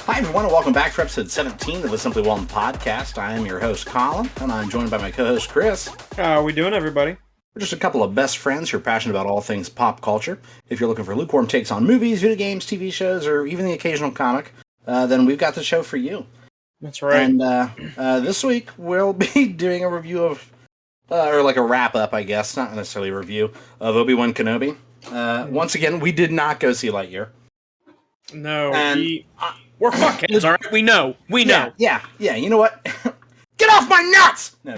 Hi, everyone, and welcome back for episode 17 of the Simply Walton podcast. I am your host, Colin, and I'm joined by my co-host, Chris. How are we doing, everybody? We're just a couple of best friends who are passionate about all things pop culture. If you're looking for lukewarm takes on movies, video games, TV shows, or even the occasional comic, then we've got the show for you. That's right. And this week, we'll be doing a review of, or like a wrap-up, I guess, not necessarily a review, of Obi-Wan Kenobi. Once again, we did not go see Lightyear. No, And we're fuckheads, all right? We know. Yeah, you know what? Get off my nuts! No,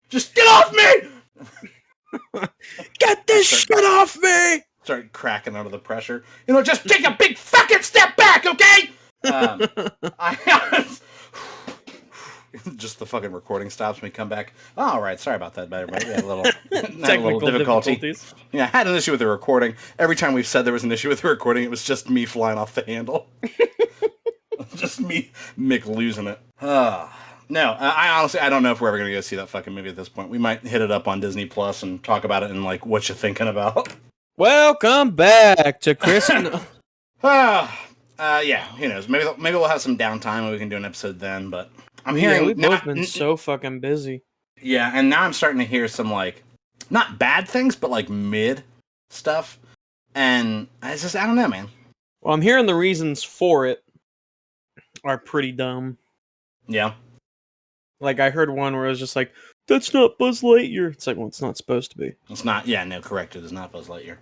just get off me! Get this shit off me! Start cracking under the pressure. You know, just take a big fucking step back, okay? Just the fucking recording stops when we come back. Oh, all right, sorry about that, everybody. We had a little, Technical difficulty. difficulties. Yeah, I had an issue with the recording. Every time we've said there was an issue with the recording, it was just me flying off the handle. Just me, Mick, losing it. No, I honestly, I don't know if we're ever going to go see that fucking movie at this point. We might hit it up on Disney Plus and talk about it and, like, what you thinking about. Welcome back to Chris. Yeah, who knows? Maybe we'll have some downtime and we can do an episode then, but I'm hearing... we've both been so fucking busy. Yeah, and now I'm starting to hear some, like, not bad things, but, like, mid stuff. And it's just, I don't know, man. Well, I'm hearing the reasons for it are pretty dumb. Yeah. Like, I heard one where it was just like, that's not Buzz Lightyear. It's like, well, it's not supposed to be. It's not, yeah, no, correct. It is not Buzz Lightyear.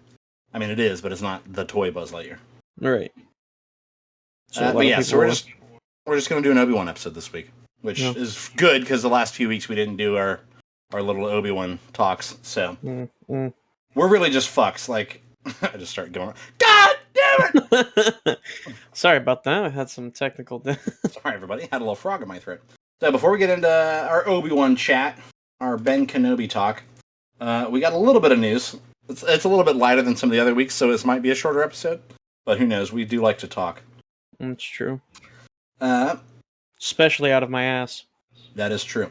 I mean, it is, but it's not the toy Buzz Lightyear. Right. So we're just going to do an Obi-Wan episode this week, which is good because the last few weeks we didn't do our little Obi-Wan talks. So we're really just fucks. Like, I just start going, God damn it! Sorry about that. I had some technical... Sorry, everybody. Had a little frog in my throat. So before we get into our Obi-Wan chat, our Ben Kenobi talk, we got a little bit of news. It's a little bit lighter than some of the other weeks, so this might be a shorter episode. But who knows? We do like to talk. That's true. Especially out of my ass. That is true.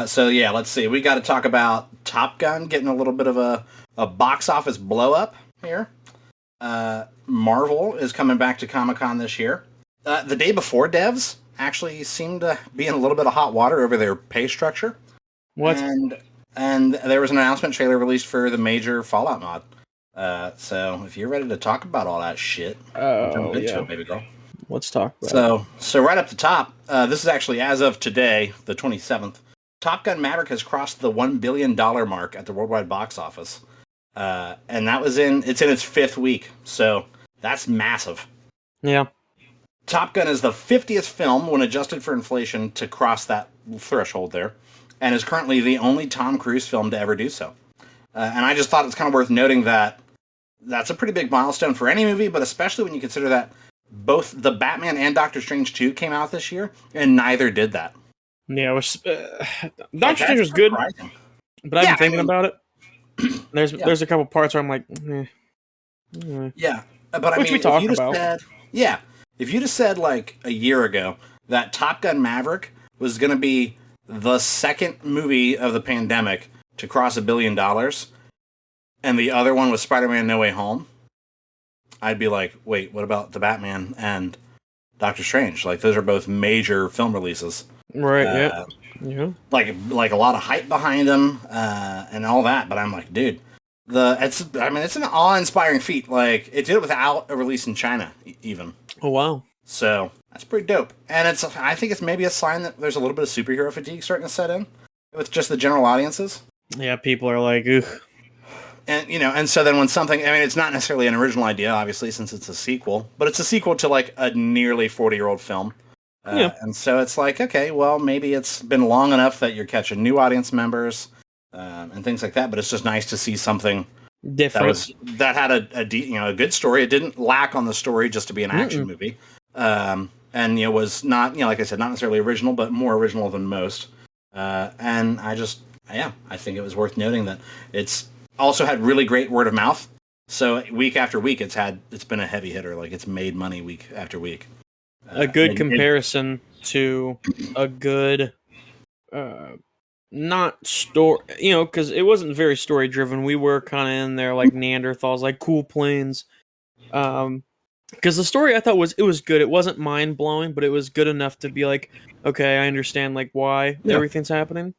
So yeah, let's see. We got to talk about Top Gun getting a little bit of a box office blow up here. Marvel is coming back to Comic-Con this year. The day before, devs actually seemed to be in a little bit of hot water over their pay structure. What? And there was an announcement trailer released for the major Fallout mod. So if you're ready to talk about all that shit, jump into it, baby girl. Let's talk about it. So right up the top, this is actually as of today, the 27th, Top Gun Maverick has crossed the $1 billion mark at the worldwide box office. And it's in its 5th week. So that's massive. Yeah. Top Gun is the 50th film, when adjusted for inflation, to cross that threshold there, and is currently the only Tom Cruise film to ever do so. And I just thought it's kind of worth noting that that's a pretty big milestone for any movie, but especially when you consider that both The Batman and Doctor Strange 2 came out this year, and neither did that. Yeah, it was, Doctor Strange was good, surprising. But I've been thinking about it. There's a couple parts where I'm like, Yeah, but Which we talked about. If you'd have said, like, a year ago that Top Gun Maverick was going to be the second movie of the pandemic to cross $1 billion, and the other one was Spider-Man No Way Home, I'd be like, wait, what about The Batman and Doctor Strange? Like, those are both major film releases. Right, yeah. Like a lot of hype behind them, and all that, but I'm like, dude, it's an awe-inspiring feat. Like, it did it without a release in China, even. Oh, wow. So, that's pretty dope. And I think it's maybe a sign that there's a little bit of superhero fatigue starting to set in with just the general audiences. Yeah, people are like, ugh. And, and so then when something, it's not necessarily an original idea, obviously, since it's a sequel, but it's a sequel to, like, a nearly 40-year-old film. And so it's like, okay, well, maybe it's been long enough that you're catching new audience members, and things like that, but it's just nice to see something different that had a good story. It didn't lack on the story just to be an action movie, and was not, like I said, not necessarily original, but more original than most. And I think it was worth noting that it's also had really great word of mouth. So week after week, it's been a heavy hitter. Like, it's made money week after week. A good comparison to a good, not story, because it wasn't very story driven. We were kind of in there like Neanderthals, like cool planes. Because the story I thought was good. It wasn't mind blowing, but it was good enough to be like, okay, I understand like why everything's happening.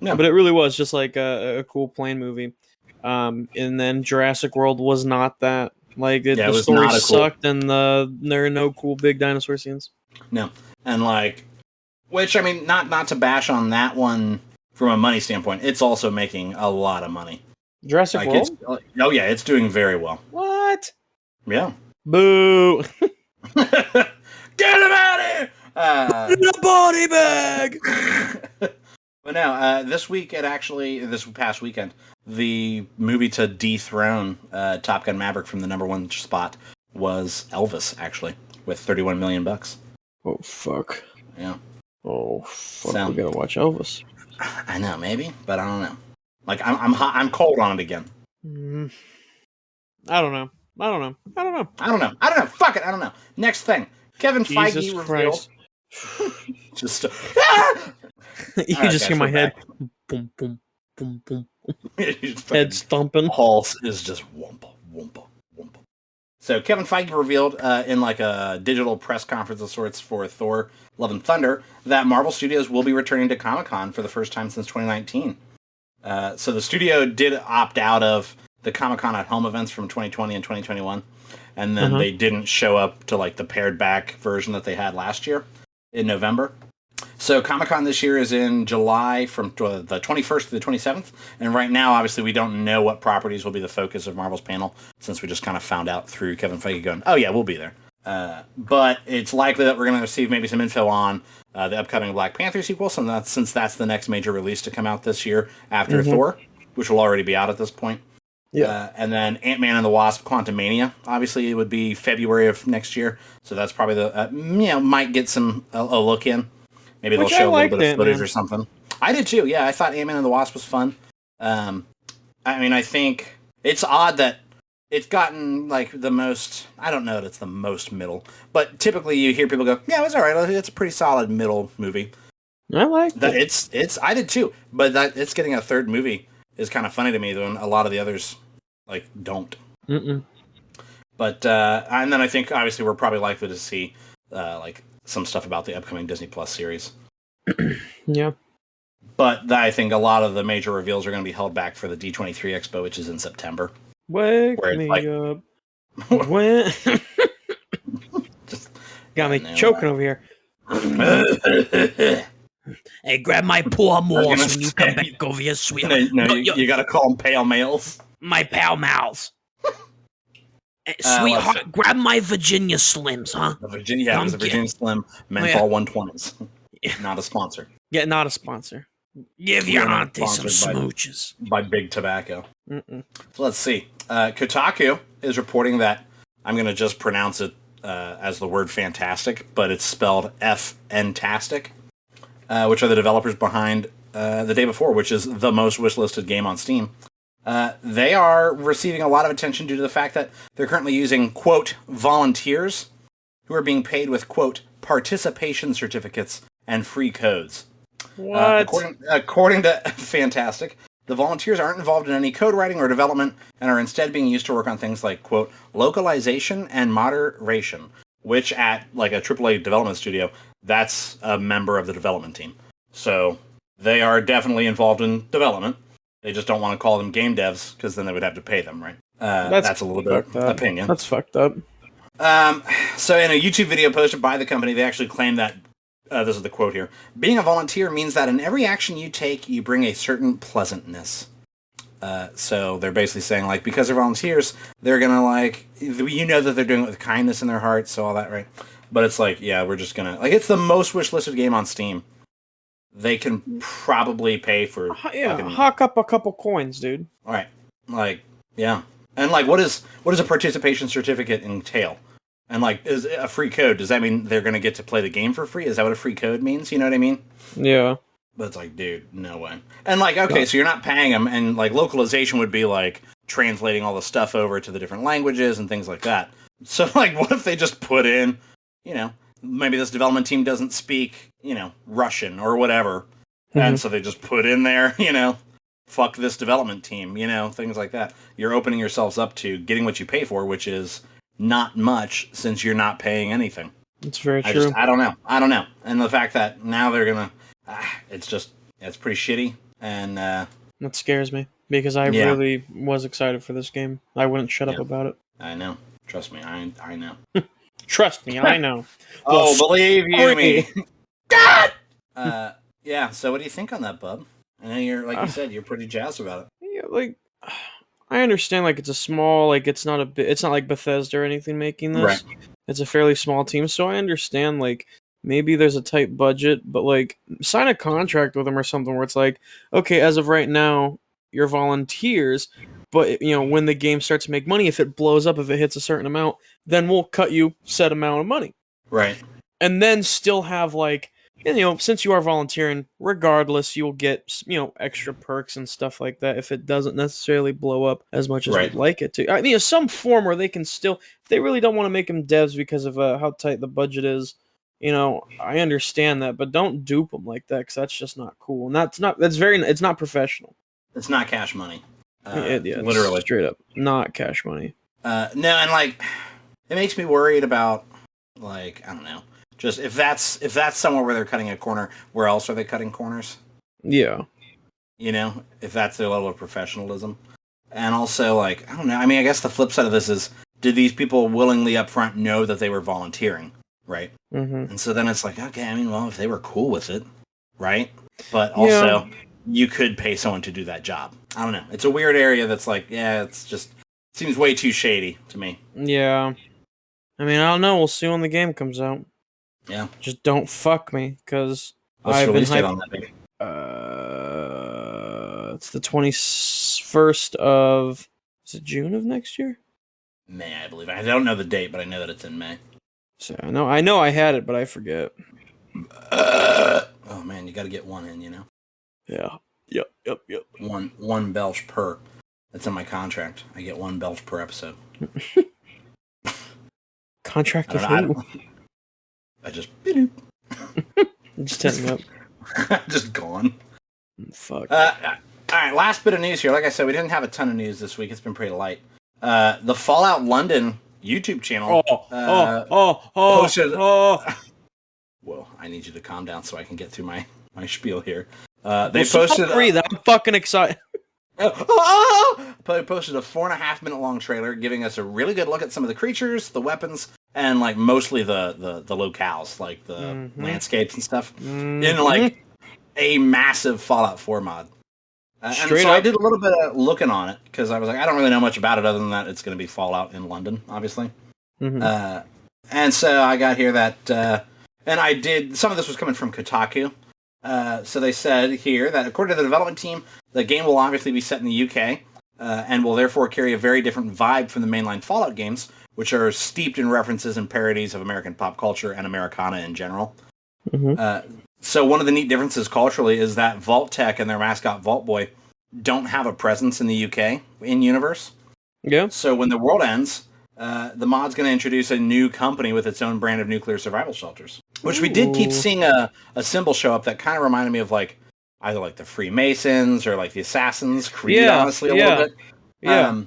Yeah. But it really was just like a cool plane movie. And then Jurassic World was not that. Like the story sucked, and there are no cool big dinosaur scenes. No, and like, which I mean, not to bash on that one from a money standpoint, it's also making a lot of money. Jurassic World? Oh yeah, it's doing very well. What? Yeah. Boo! Get him out of here! In a body bag! But no, this past weekend, the movie to dethrone Top Gun Maverick from the #1 spot was Elvis, actually, with $31 million. Oh, fuck. Yeah. Oh, fuck, so, we gotta watch Elvis. I know, maybe, but I don't know. Like, I'm cold on it again. I don't know. Fuck it, I don't know. Next thing. Kevin Feige revealed... just... You right, just hear my head. Boom, boom, boom, boom. Head stomping. Pulse is just whoompa, whoompa, whoompa. So Kevin Feige revealed in like a digital press conference of sorts for Thor: Love and Thunder that Marvel Studios will be returning to Comic-Con for the first time since 2019. So the studio did opt out of the Comic-Con at Home events from 2020 and 2021, and then they didn't show up to like the pared back version that they had last year in November. So Comic-Con this year is in July from the 21st to the 27th, and right now, obviously, we don't know what properties will be the focus of Marvel's panel, since we just kind of found out through Kevin Feige going, oh yeah, we'll be there. But it's likely that we're going to receive maybe some info on the upcoming Black Panther sequel, since that's the next major release to come out this year after Thor, which will already be out at this point. Yeah. And then Ant-Man and the Wasp: Quantumania, obviously, it would be February of next year, so that's probably might get a look in. Maybe they'll show a little bit of footage or something. I did too, yeah. I thought Ant-Man and the Wasp was fun. I mean, I think it's odd that it's gotten like the most... I don't know that it's the most middle, but typically you hear people go, yeah, it was alright. It's a pretty solid middle movie. I like that. It's I did too, but that it's getting a third movie is kind of funny to me when a lot of the others like don't. But and then I think obviously we're probably likely to see like some stuff about the upcoming Disney Plus series. Yeah. But I think a lot of the major reveals are going to be held back for the D23 Expo, which is in September. Wake me up. When... Got me choking over here. Hey, grab my paw moles when you come back over here, sweetheart. No, you got to call them pale males. My pale mouths. Sweetheart, grab my Virginia Slims, huh? The Virginia Slim menthol 120s. Not a sponsor. Yeah, not a sponsor. Give your auntie some smooches. By Big Tobacco. So let's see. Kotaku is reporting that, I'm going to just pronounce it as the word fantastic, but it's spelled F-N-tastic, which are the developers behind The Day Before, which is the most wishlisted game on Steam. They are receiving a lot of attention due to the fact that they're currently using, quote, volunteers who are being paid with, quote, participation certificates and free codes. What? According to Fantastic, the volunteers aren't involved in any code writing or development and are instead being used to work on things like, quote, localization and moderation, which at like a AAA development studio, that's a member of the development team. So they are definitely involved in development. They just don't want to call them game devs because then they would have to pay them, right? That's a little bit of opinion. That's fucked up. So in a YouTube video posted by the company, they actually claim that, this is the quote here, being a volunteer means that in every action you take, you bring a certain pleasantness. So they're basically saying, like, because they're volunteers, they're going to, like, you know that they're doing it with kindness in their hearts, so all that, right? But it's like, yeah, we're just going to, like, it's the most wishlisted game on Steam. They can probably pay for... hawk up a couple coins, dude. All right. Like, yeah. And, like, what does a participation certificate entail? And, like, is a free code, does that mean they're going to get to play the game for free? Is that what a free code means? You know what I mean? Yeah. But it's like, dude, no way. And, like, okay, so you're not paying them, and, like, localization would be, like, translating all the stuff over to the different languages and things like that. So, like, what if they just put in, you know, maybe this development team doesn't speak, you know, Russian or whatever, and so they just put in there, you know, fuck this development team, you know, things like that. You're opening yourselves up to getting what you pay for, which is not much since you're not paying anything. It's very true. I don't know. And the fact that now they're gonna, it's pretty shitty. And that scares me because I really was excited for this game. I wouldn't shut up about it. I know. Trust me, I know. Trust me, I know. Oh, well, believe you me. God. Yeah. So, what do you think on that, bub? I know you're, like you said, you're pretty jazzed about it. Yeah, like I understand, like it's a small, like it's not like Bethesda or anything making this. Right. It's a fairly small team, so I understand. Like maybe there's a tight budget, but like sign a contract with them or something where it's like, okay, as of right now, you're volunteers, but when the game starts to make money, if it blows up, if it hits a certain amount, then we'll cut you set amount of money. Right. And then still have like. And, since you are volunteering, regardless, you'll get, extra perks and stuff like that if it doesn't necessarily blow up as much as we'd like it to. I mean, some form where they can still, if they really don't want to make them devs because of how tight the budget is, I understand that, but don't dupe them like that because that's just not cool. And it's not professional. It's not cash money. Literally. Straight up, not cash money. No, and like, it makes me worried about, like, I don't know. Just if that's somewhere where they're cutting a corner, where else are they cutting corners? Yeah. If that's their level of professionalism. And also, like, I don't know. I mean, I guess the flip side of this is, did these people willingly up front know that they were volunteering, right? Mm-hmm. And so then it's like, okay, I mean, well, if they were cool with it, right? But also, you could pay someone to do that job. I don't know. It's a weird area that's like, it's just, seems way too shady to me. Yeah. I mean, I don't know. We'll see when the game comes out. Yeah. Just don't fuck me, because I've been hyped on that baby. It's the 21st of... Is it June of next year? May, I believe. I don't know the date, but I know that it's in May. So I know I had it, but I forget. Oh man, you got to get one in, Yeah. Yep. One belch per. That's in my contract. I get one belch per episode. Contract with who? I just... Just setting up. Just gone. Fuck. All right, last bit of news here. Like I said, we didn't have a ton of news this week. It's been pretty light. The Fallout London YouTube channel posted... Whoa, I need you to calm down so I can get through my spiel here. They posted... I'm fucking excited. They posted a 4.5 minute long trailer giving us a really good look at some of the creatures, the weapons, and like mostly the locales, like the landscapes and stuff, in like a massive Fallout 4 mod. And so I did a little bit of looking on it because I was like, I don't really know much about it other than that it's going to be Fallout in London, obviously. And so I got here that, and I did, some of this was coming from Kotaku. So they said here that according to the development team, the game will obviously be set in the UK and will therefore carry a very different vibe from the mainline Fallout games, which are steeped in references and parodies of American pop culture and Americana in general. So one of the neat differences culturally is that Vault Tech and their mascot Vault Boy don't have a presence in the UK in-universe. Yeah. So when the world ends, the mod's going to introduce a new company with its own brand of nuclear survival shelters. Which we did keep seeing a symbol show up that kind of reminded me of like either like the Freemasons or like the Assassin's Creed, honestly, a little bit. Yeah.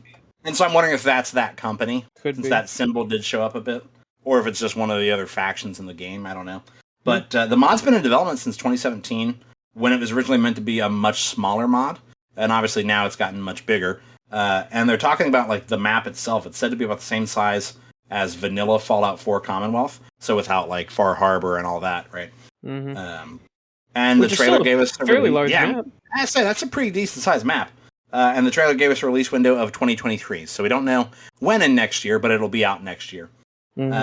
And so I'm wondering if that's that company, since that symbol did show up a bit, or if it's just one of the other factions in the game. I don't know. But the mod's been in development since 2017, when it was originally meant to be a much smaller mod, and obviously now it's gotten much bigger. And they're talking about like the map itself. It's said to be about the same size as vanilla Fallout 4 Commonwealth, so without like Far Harbor and all that, right? And the trailer gave us a fairly large map. I say that's a pretty decent sized map. And the trailer gave us a release window of 2023, so we don't know when in next year, but it'll be out next year. And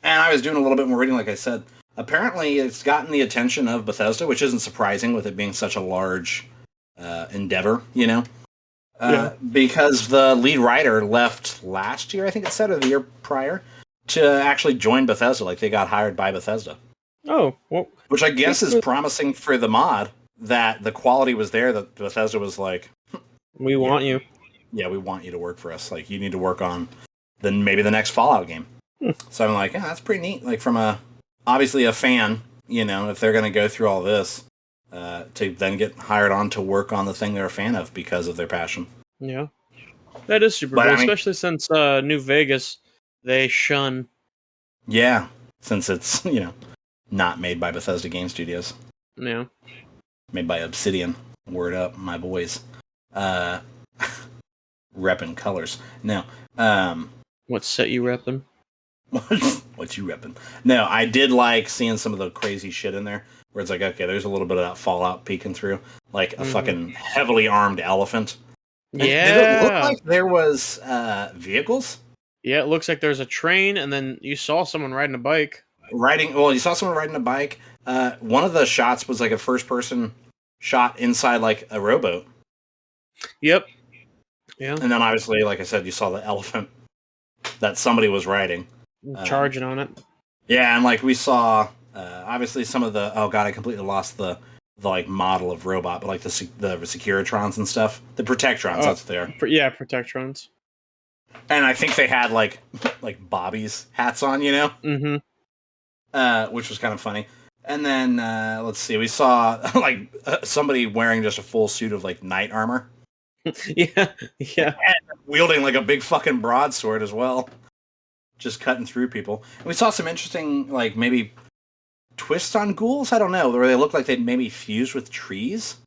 I was doing a little bit more reading, like I said. Apparently, it's gotten the attention of Bethesda, which isn't surprising with it being such a large endeavor, because the lead writer left last year, I think it said, or the year prior, to actually join Bethesda. Like, they got hired by Bethesda. Oh, well. Which I guess is promising for the mod, that the quality was there, that Bethesda was like... We want you. Yeah, we want you to work for us. Like, you need to work on maybe the next Fallout game. So I'm like, yeah, that's pretty neat. Like, from obviously a fan, if they're going to go through all this, to then get hired on to work on the thing they're a fan of because of their passion. Yeah. That is super cool, especially since New Vegas They shun. Yeah, since it's not made by Bethesda Game Studios. Yeah. Made by Obsidian. Word up, my boys. Uh, reppin' colors. No. What set you reppin'? What you reppin'? No, I did like seeing some of the crazy shit in there, where it's like, okay, there's a little bit of that Fallout peeking through, like a fucking heavily armed elephant. And did it look like there was vehicles? Yeah, it looks like there's a train, and then you saw someone riding a bike. You saw someone riding a bike. One of the shots was like a first-person shot inside like a rowboat. Yep. Yeah. And then obviously, like I said, you saw the elephant that somebody was riding. Charging on it. Yeah, and like we saw, obviously some of the, oh god, I completely lost the like model of robot, but like the Securitrons and stuff. The Protectrons, that's what they are. Yeah, Protectrons. And I think they had like Bobby's hats on, Mm-hmm. Which was kind of funny. And then let's see, we saw like somebody wearing just a full suit of like knight armor. Yeah. And wielding like a big fucking broadsword as well, just cutting through people. And we saw some interesting like maybe twists on ghouls. I don't know, where they look like they'd maybe fused with trees.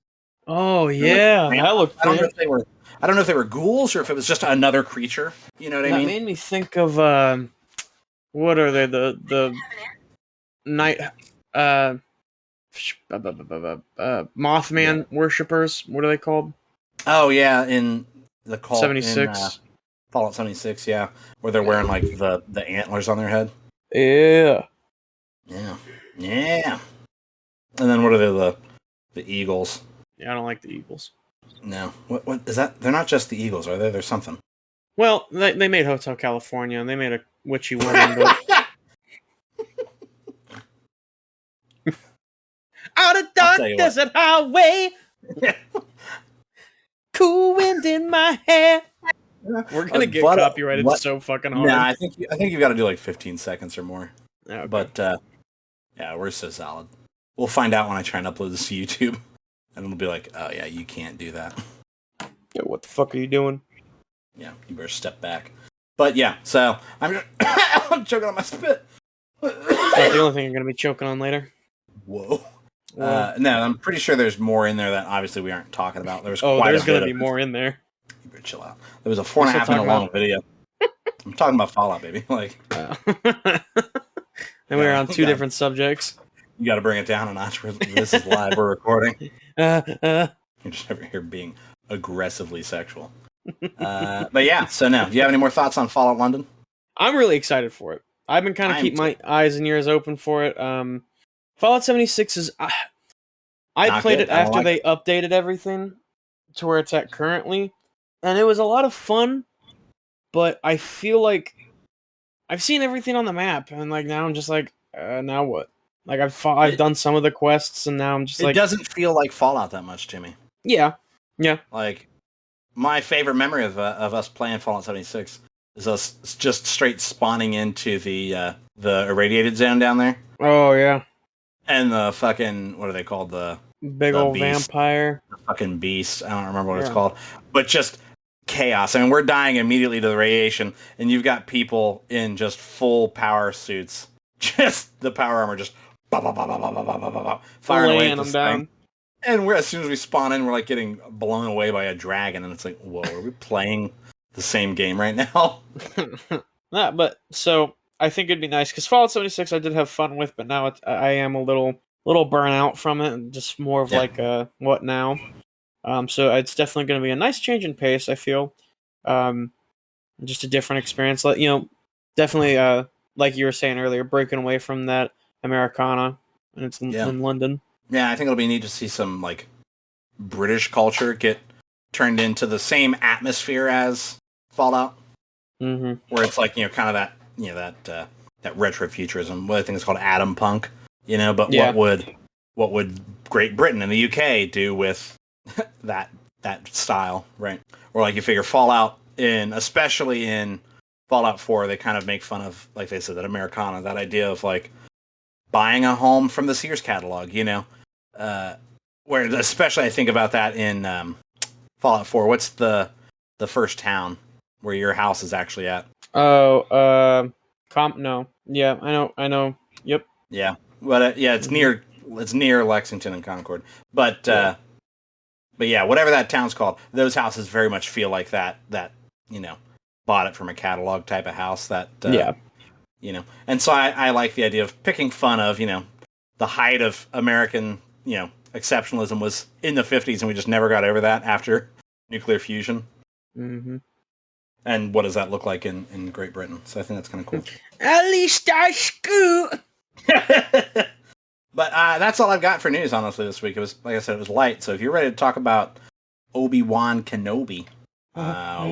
Oh yeah, like, that looked. I don't know if they were ghouls or if it was just another creature. You know what I mean? That made me think of what are they? The night Mothman worshippers. What are they called? Oh yeah, in the call 76. Fallout 76, yeah, where they're wearing like the antlers on their head. Yeah. And then what are the eagles? Yeah, I don't like the eagles. No, what is that? They're not just the eagles, are they? There's something. Well, they made Hotel California, and they made a witchy woman, but out of dark desert highway, cool wind in my hair. We're gonna get copyrighted so fucking hard. Nah, I think you've got to do like 15 seconds or more. Okay. But yeah, we're so solid. We'll find out when I try and upload this to YouTube, and it'll be like, oh yeah, you can't do that. Yeah, what the fuck are you doing? Yeah, you better step back. But yeah, so I'm choking on my spit. It's not the only thing you're gonna be choking on later. Whoa. No, I'm pretty sure there's more in there that obviously we aren't talking about. There's going to be more in there. You better chill out. There was a 4.5 minute long video. I'm talking about Fallout, baby. Like, and we're on two different subjects. You got to bring it down a notch. This is live. We're recording. You're just over here being aggressively sexual. But yeah, so now, do you have any more thoughts on Fallout London? I'm really excited for it. I've been kind of keeping my eyes and ears open for it. Fallout 76 is... I played it after they updated everything to where it's at currently, and it was a lot of fun, but I feel like I've seen everything on the map, and like now I'm just like, now what? Like I've done some of the quests, and now I'm just like... It doesn't feel like Fallout that much, Jimmy. Yeah. Like, my favorite memory of us playing Fallout 76 is us just straight spawning into the irradiated zone down there. Oh, yeah. And the fucking, what are they called? The big old beast. Vampire. The fucking beast. I don't remember what it's called. But just chaos. I mean, we're dying immediately to the radiation, and you've got people in just full power suits. Just the power armor just firing away at this thing. And as soon as we spawn in, we're like getting blown away by a dragon, and it's like, whoa, are we playing the same game right now? But so I think it'd be nice because Fallout 76 I did have fun with, but now I am a little burnout from it, and just more of like what now. So it's definitely going to be a nice change in pace. I feel, just a different experience. Definitely like you were saying earlier, breaking away from that Americana, and it's in London. Yeah, I think it'll be neat to see some like British culture get turned into the same atmosphere as Fallout, where it's like kind of that that retro futurism. What I think is called atom punk, But what would Great Britain and the UK do with that style, right? Or like you figure Fallout especially in Fallout 4, they kind of make fun of, like they said, that Americana, that idea of like buying a home from the Sears catalog, where especially I think about that in Fallout 4. What's the first town where your house is actually at? Oh, no. Yeah, I know. Yep. Yeah, but it's near Lexington and Concord. But but yeah, whatever that town's called, those houses very much feel like that. You know, bought it from a catalog type of house. And so I like the idea of picking fun of the height of American exceptionalism was in the 50s, and we just never got over that after nuclear fusion. Mm-hmm. And what does that look like in Great Britain? So I think that's kind of cool. At least I scoot. But that's all I've got for news, honestly, this week. It was, like I said, it was light. So if you're ready to talk about Obi-Wan Kenobi,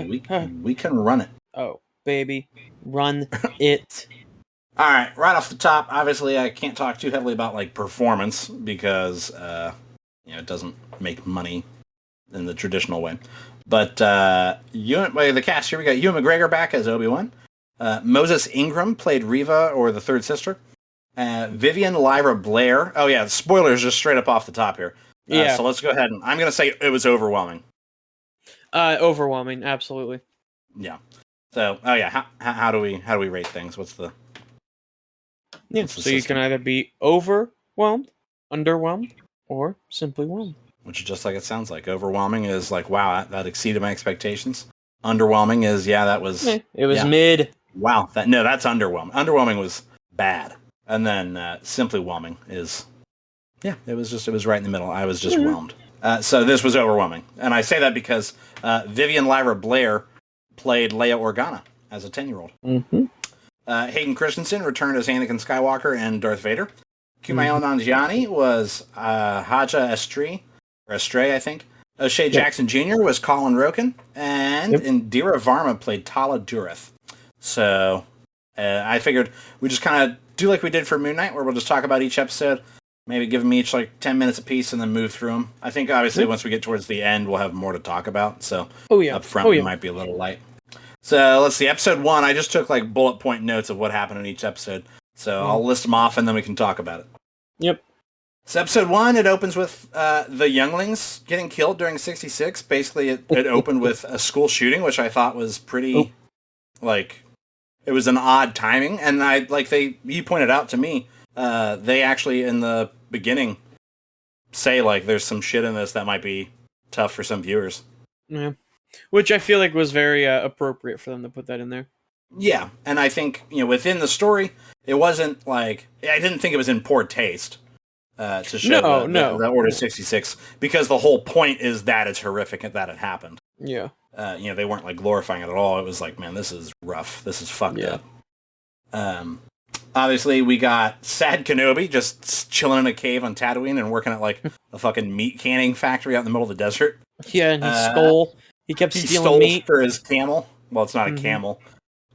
we can run it. Oh, baby, run it. All right, right off the top, obviously I can't talk too heavily about like performance because it doesn't make money in the traditional way. But the cast here, we got Ewan McGregor back as Obi-Wan. Moses Ingram played Reva, or the third sister. Vivian Lyra Blair. Oh yeah, spoilers just straight up off the top here. So let's go ahead and I'm going to say it was overwhelming. Overwhelming, absolutely. Yeah. So how do we rate things? What's the so system? You can either be overwhelmed, underwhelmed, or simply whelmed. Which is just like it sounds like. Overwhelming is like, wow, that exceeded my expectations. Underwhelming is, that was it was mid. Wow, that's underwhelming. Underwhelming was bad. And then simply whelming is, it was right in the middle. I was just whelmed. So this was overwhelming. And I say that because Vivian Lyra Blair played Leia Organa as a 10-year-old. Mm-hmm. Hayden Christensen returned as Anakin Skywalker and Darth Vader. Kumail Nanjiani was Haja Estray, I think. O'Shea Jackson Jr. was Colin Roken. And Indira Varma played Tala Dureth. So I figured we just kind of do like we did for Moon Knight, where we'll just talk about each episode, maybe give them each like 10 minutes apiece and then move through them. I think obviously once we get towards the end, we'll have more to talk about. So up front, we might be a little light. So let's see. Episode 1, I just took like bullet point notes of what happened in each episode. So I'll list them off and then we can talk about it. Yep. So episode 1, it opens with the younglings getting killed during 66. Basically, it opened with a school shooting, which I thought was pretty, it was an odd timing. And you pointed out to me, they actually in the beginning say like there's some shit in this that might be tough for some viewers. Yeah. Which I feel like was very appropriate for them to put that in there. Yeah, and I think within the story, it wasn't like I didn't think it was in poor taste to show the Order 66 because the whole point is that it's horrific that it happened. Yeah. They weren't like glorifying it at all. It was like, man, this is rough. This is fucked up. Obviously, we got sad Kenobi just chilling in a cave on Tatooine and working at like a fucking meat canning factory out in the middle of the desert. Yeah, and he stole. He kept stealing meat for his camel. Well, it's not a camel.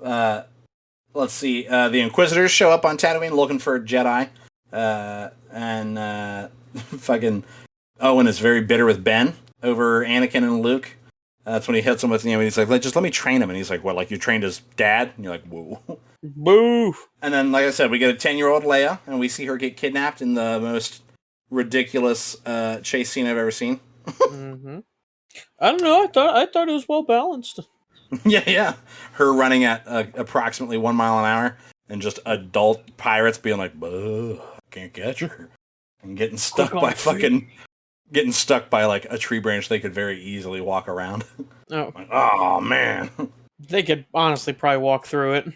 Let's see. The Inquisitors show up on Tatooine looking for a Jedi. And fucking Owen is very bitter with Ben over Anakin and Luke. That's when he hits him with, he's like, just let me train him. And he's like, what, like you trained his dad? And you're like, whoa. Boo! And then, like I said, we get a 10-year-old Leia, and we see her get kidnapped in the most ridiculous chase scene I've ever seen. I don't know. I thought it was well balanced. Yeah. Her running at approximately 1 mile an hour, and just adult pirates being like, can't catch her. And getting stuck by like a tree branch they could very easily walk around. Oh. Like, oh man. They could honestly probably walk through it.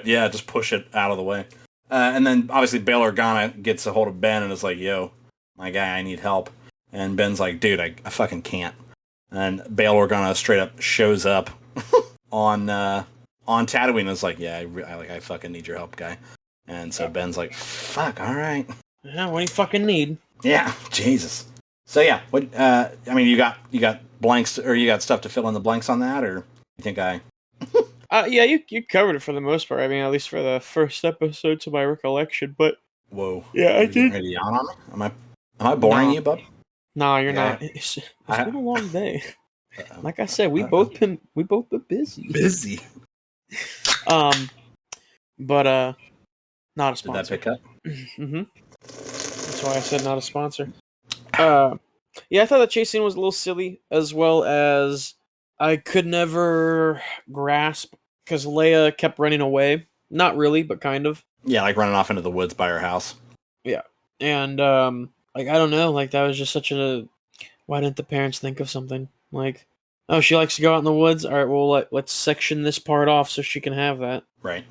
Yeah, just push it out of the way. And then obviously Bail Organa gets a hold of Ben and is like, yo, my guy, I need help. And Ben's like, dude, I fucking can't. And Bail Organa straight up shows up on Tatooine and is like, yeah, I fucking need your help, guy. And so Ben's like, fuck, all right. Yeah, what do you fucking need? Yeah, Jesus. So yeah, what you got blanks, or you got stuff to fill in the blanks on that, or you think I? Yeah, you covered it for the most part. I mean, at least for the first episode, to my recollection. But whoa, yeah, I did. Ready to yawn on me? Am I boring you, bub? No, you're not. It's been a long day. Like I said, we both been busy. Busy. But not a sponsor. Did that pick up? Mm-hmm. That's why I said not a sponsor. Yeah, I thought the chase scene was a little silly, as well as I could never grasp because Leia kept running away. Not really, but kind of. Yeah, like running off into the woods by her house. Yeah, and like I don't know, like that was just such a. Why didn't the parents think of something like, oh, she likes to go out in the woods. All right, well let's section this part off so she can have that. Right.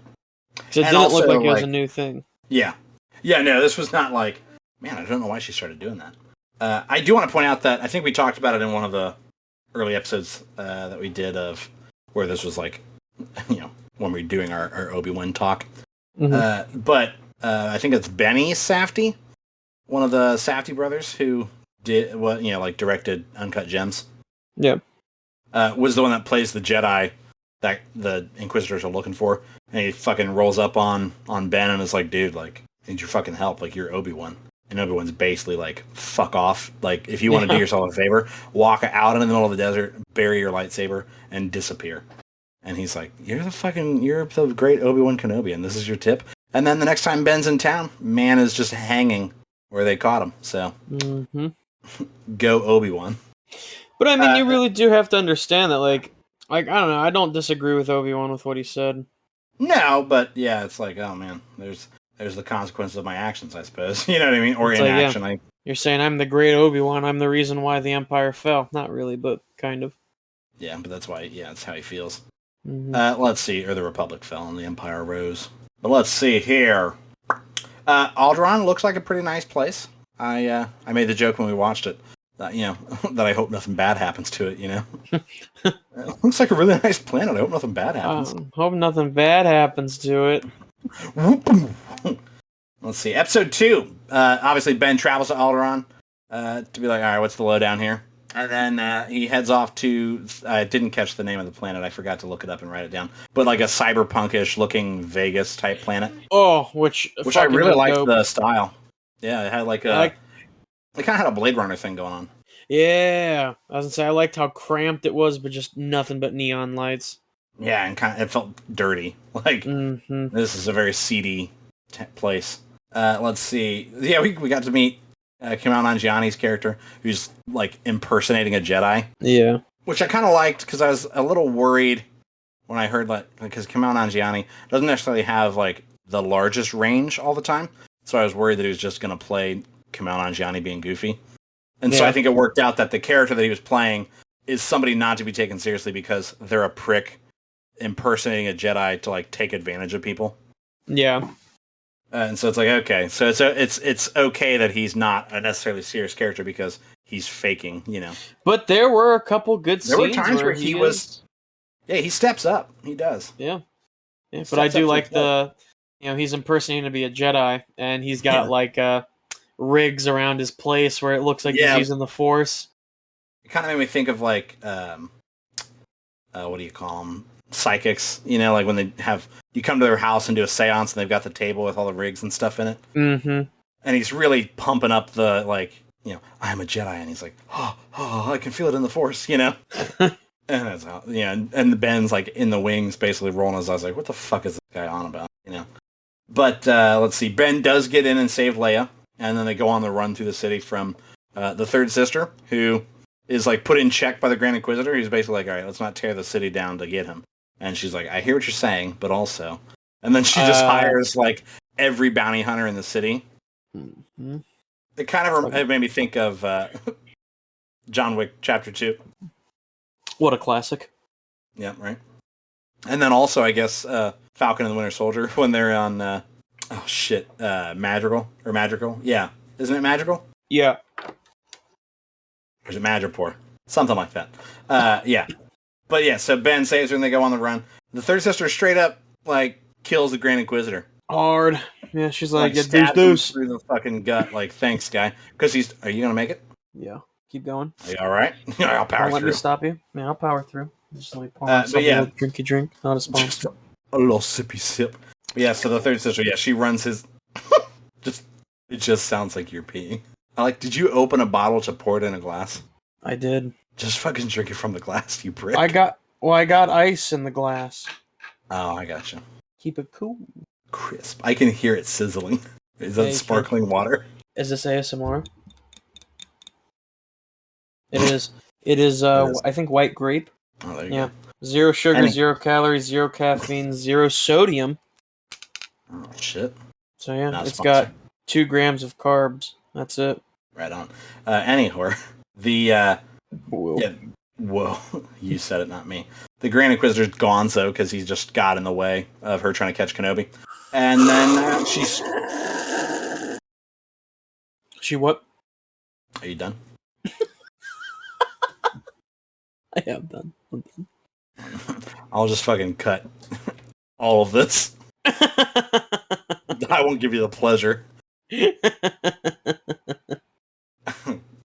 Because it didn't look like it was a new thing. Yeah. Yeah, no, this was not like, man, I don't know why she started doing that. I do want to point out that I think we talked about it in one of the early episodes that we did of where this was like, when we were doing our Obi-Wan talk. Mm-hmm. But I think it's Benny Safdie, one of the Safdie brothers who did what, like directed Uncut Gems. Yeah. Was the one that plays the Jedi that the Inquisitors are looking for. And he fucking rolls up on Ben and is like, dude, like, I need your fucking help. Like, you're Obi-Wan. And Obi-Wan's basically like, fuck off. Like, if you want to do yourself a favor, walk out in the middle of the desert, bury your lightsaber, and disappear. And he's like, you're the great Obi-Wan Kenobi, and this is your tip. And then the next time Ben's in town, man is just hanging where they caught him. So, Go Obi-Wan. But I mean, you really do have to understand that, like, I don't know, I don't disagree with Obi-Wan with what he said. No, but yeah, it's like, oh man, there's the consequences of my actions, I suppose. You know what I mean? Or inaction. Yeah. You're saying I'm the great Obi-Wan, I'm the reason why the Empire fell. Not really, but kind of. Yeah, but that's why, that's how he feels. Mm-hmm. Let's see, or the Republic fell and the Empire rose. But let's see here. Alderaan looks like a pretty nice place. I made the joke when we watched it. That I hope nothing bad happens to it, It looks like a really nice planet. I hope nothing bad happens. Hope nothing bad happens to it. Let's see. Episode 2. Obviously, Ben travels to Alderaan to be like, all right, what's the lowdown here? And then he heads off to, I didn't catch the name of the planet. I forgot to look it up and write it down. But like a cyberpunkish looking Vegas-type planet. Oh, which I really liked the style. Yeah, it had like a... It kind of had a Blade Runner thing going on. Yeah, I was gonna say I liked how cramped it was, but just nothing but neon lights. Yeah, and it felt dirty. Like This is a very seedy place. Let's see. Yeah, we got to meet Kumail Nanjiani's character, who's like impersonating a Jedi. Yeah, which I kind of liked because I was a little worried when I heard because Kumail Nanjiani doesn't necessarily have like the largest range all the time, so I was worried that he was just gonna play Kumail Nanjiani being goofy. And so I think it worked out that the character that he was playing is somebody not to be taken seriously because they're a prick impersonating a Jedi to like take advantage of people. Yeah. And so it's like, okay, so it's okay that he's not a necessarily serious character because he's faking, But there were a couple good scenes. There were times where he was. Yeah, he steps up. He does. Yeah. But I do like he's impersonating to be a Jedi, and he's got like rigs around his place where it looks like he's using the Force. It kind of made me think of like, what do you call them? Psychics, like when you come to their house and do a seance and they've got the table with all the rigs and stuff in it. Mm-hmm. And he's really pumping up the, I'm a Jedi. And he's like, oh, I can feel it in the Force, And that's how, and Ben's like in the wings basically rolling his eyes like, what the fuck is this guy on about, But let's see, Ben does get in and save Leia. And then they go on the run through the city from the third sister, who is like put in check by the Grand Inquisitor. He's basically like, all right, let's not tear the city down to get him. And she's like, I hear what you're saying, but also. And then she just hires like every bounty hunter in the city. Mm-hmm. It kind of it made me think of John Wick Chapter 2. What a classic. Yeah, right. And then also, I guess, Falcon and the Winter Soldier, when they're on... Madrigal? Yeah. Isn't it Madrigal? Yeah. Or is it Madripoor? Something like that. Yeah. But yeah, so Ben saves her and they go on the run. The third sister straight up, kills the Grand Inquisitor. Hard. Yeah, she's like stabs him through the fucking gut, thanks, guy. Because are you going to make it? Yeah. Keep going. Are you alright? I'll power through. Let me stop you. Yeah, I'll power through. Just let me pour a drinky drink, not a sponsor. A little sippy sip. Yeah, so the third sister, she runs his... It just sounds like you're peeing. Did you open a bottle to pour it in a glass? I did. Just fucking drink it from the glass, you prick. I got ice in the glass. Oh, I gotcha. Keep it cool. Crisp. I can hear it sizzling. Is that sparkling water? Is this ASMR? It is. It is, I think, white grape. Oh, there you go. 0 sugar, 0 calories, 0 caffeine, 0 sodium. Oh, shit. So yeah, it's got 2 grams of carbs. That's it. Right on. Anyhow, the Whoa. yeah, whoa, you said it, not me. The Grand Inquisitor's Gonzo because he just got in the way of her trying to catch Kenobi, and then she's. She what? Are you done? I am done. I'll just fucking cut all of this. I won't give you the pleasure.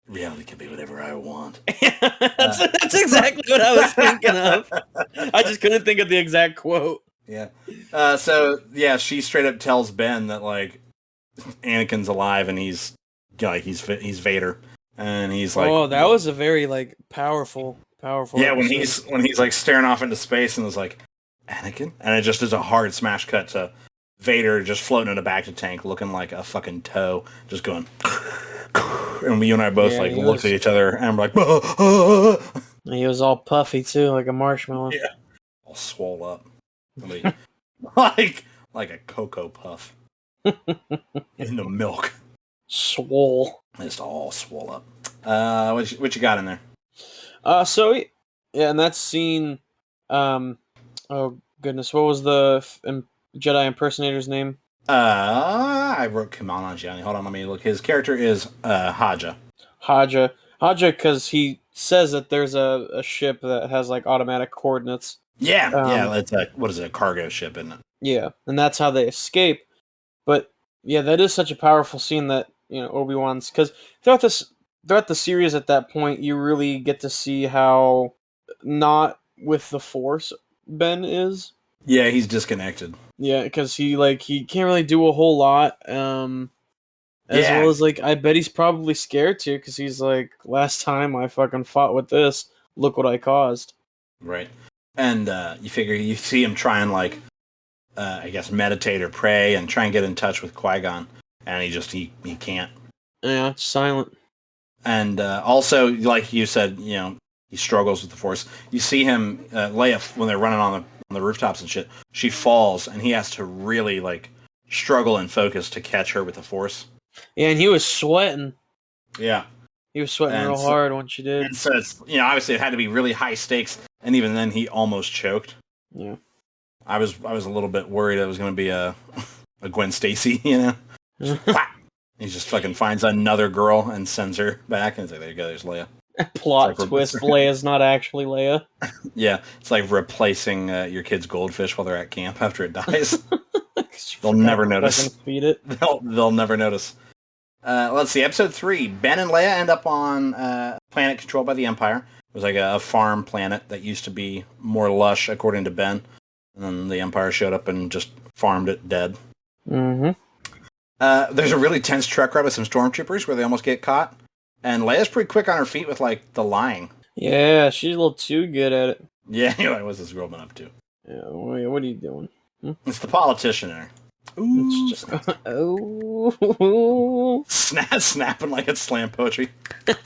Reality can be whatever I want. That's exactly what I was thinking of. I just couldn't think of the exact quote. Yeah. So yeah, she straight up tells Ben that like Anakin's alive and he's Vader, and he's like, oh, that was a very like powerful. Yeah, episode. when he's like staring off into space and was like, Anakin, and it just is a hard smash cut to Vader just floating in a bacta tank, looking like a fucking toe, just going. And you and I both looked at each other and we're like, He was all puffy too, like a marshmallow. Yeah, all swole up, like a cocoa puff in the milk. Swole. Just all swole up. What you got in there? So yeah, and that scene. Oh goodness, what was the Jedi impersonator's name? I wrote Kamal Nanjiani. Hold on, let me look. His character is Haja. Haja, because he says that there's a ship that has like automatic coordinates. Yeah, it's a cargo ship, isn't it? Yeah, and that's how they escape. But yeah, that is such a powerful scene that Obi-Wan's, because throughout the series at that point you really get to see how not with the Force Ben is. Yeah, he's disconnected. Yeah, because he can't really do a whole lot. As well as I bet he's probably scared too, because he's like, last time I fucking fought with this, look what I caused. Right, and you figure you see him try and I guess meditate or pray and try and get in touch with Qui-Gon, and he can't. Yeah, it's silent. And also, like you said, he struggles with the Force. You see him, Leia, when they're running on the rooftops and shit, she falls, and he has to really struggle and focus to catch her with the Force. Yeah, and he was sweating. Yeah, he was sweating real hard when she did. And so it's obviously it had to be really high stakes, and even then he almost choked. Yeah, I was a little bit worried it was going to be a Gwen Stacy, He just fucking finds another girl and sends her back, and it's like, there you go, there's Leia. Plot twist: Leia's not actually Leia. Yeah, it's like replacing your kid's goldfish while they're at camp after it dies. They'll never notice. Feed it. They'll never notice. Let's see, episode 3. Ben and Leia end up on a planet controlled by the Empire. It was like a farm planet that used to be more lush, according to Ben. And then the Empire showed up and just farmed it dead. Mm-hmm. There's a really tense truck ride with some stormtroopers where they almost get caught. And Leia's pretty quick on her feet with the lying. Yeah, she's a little too good at it. Yeah, what's this girl been up to? Yeah, what are you doing? It's the politician in her. Ooh. It's just, oh. Snapping like it's slam poetry. It's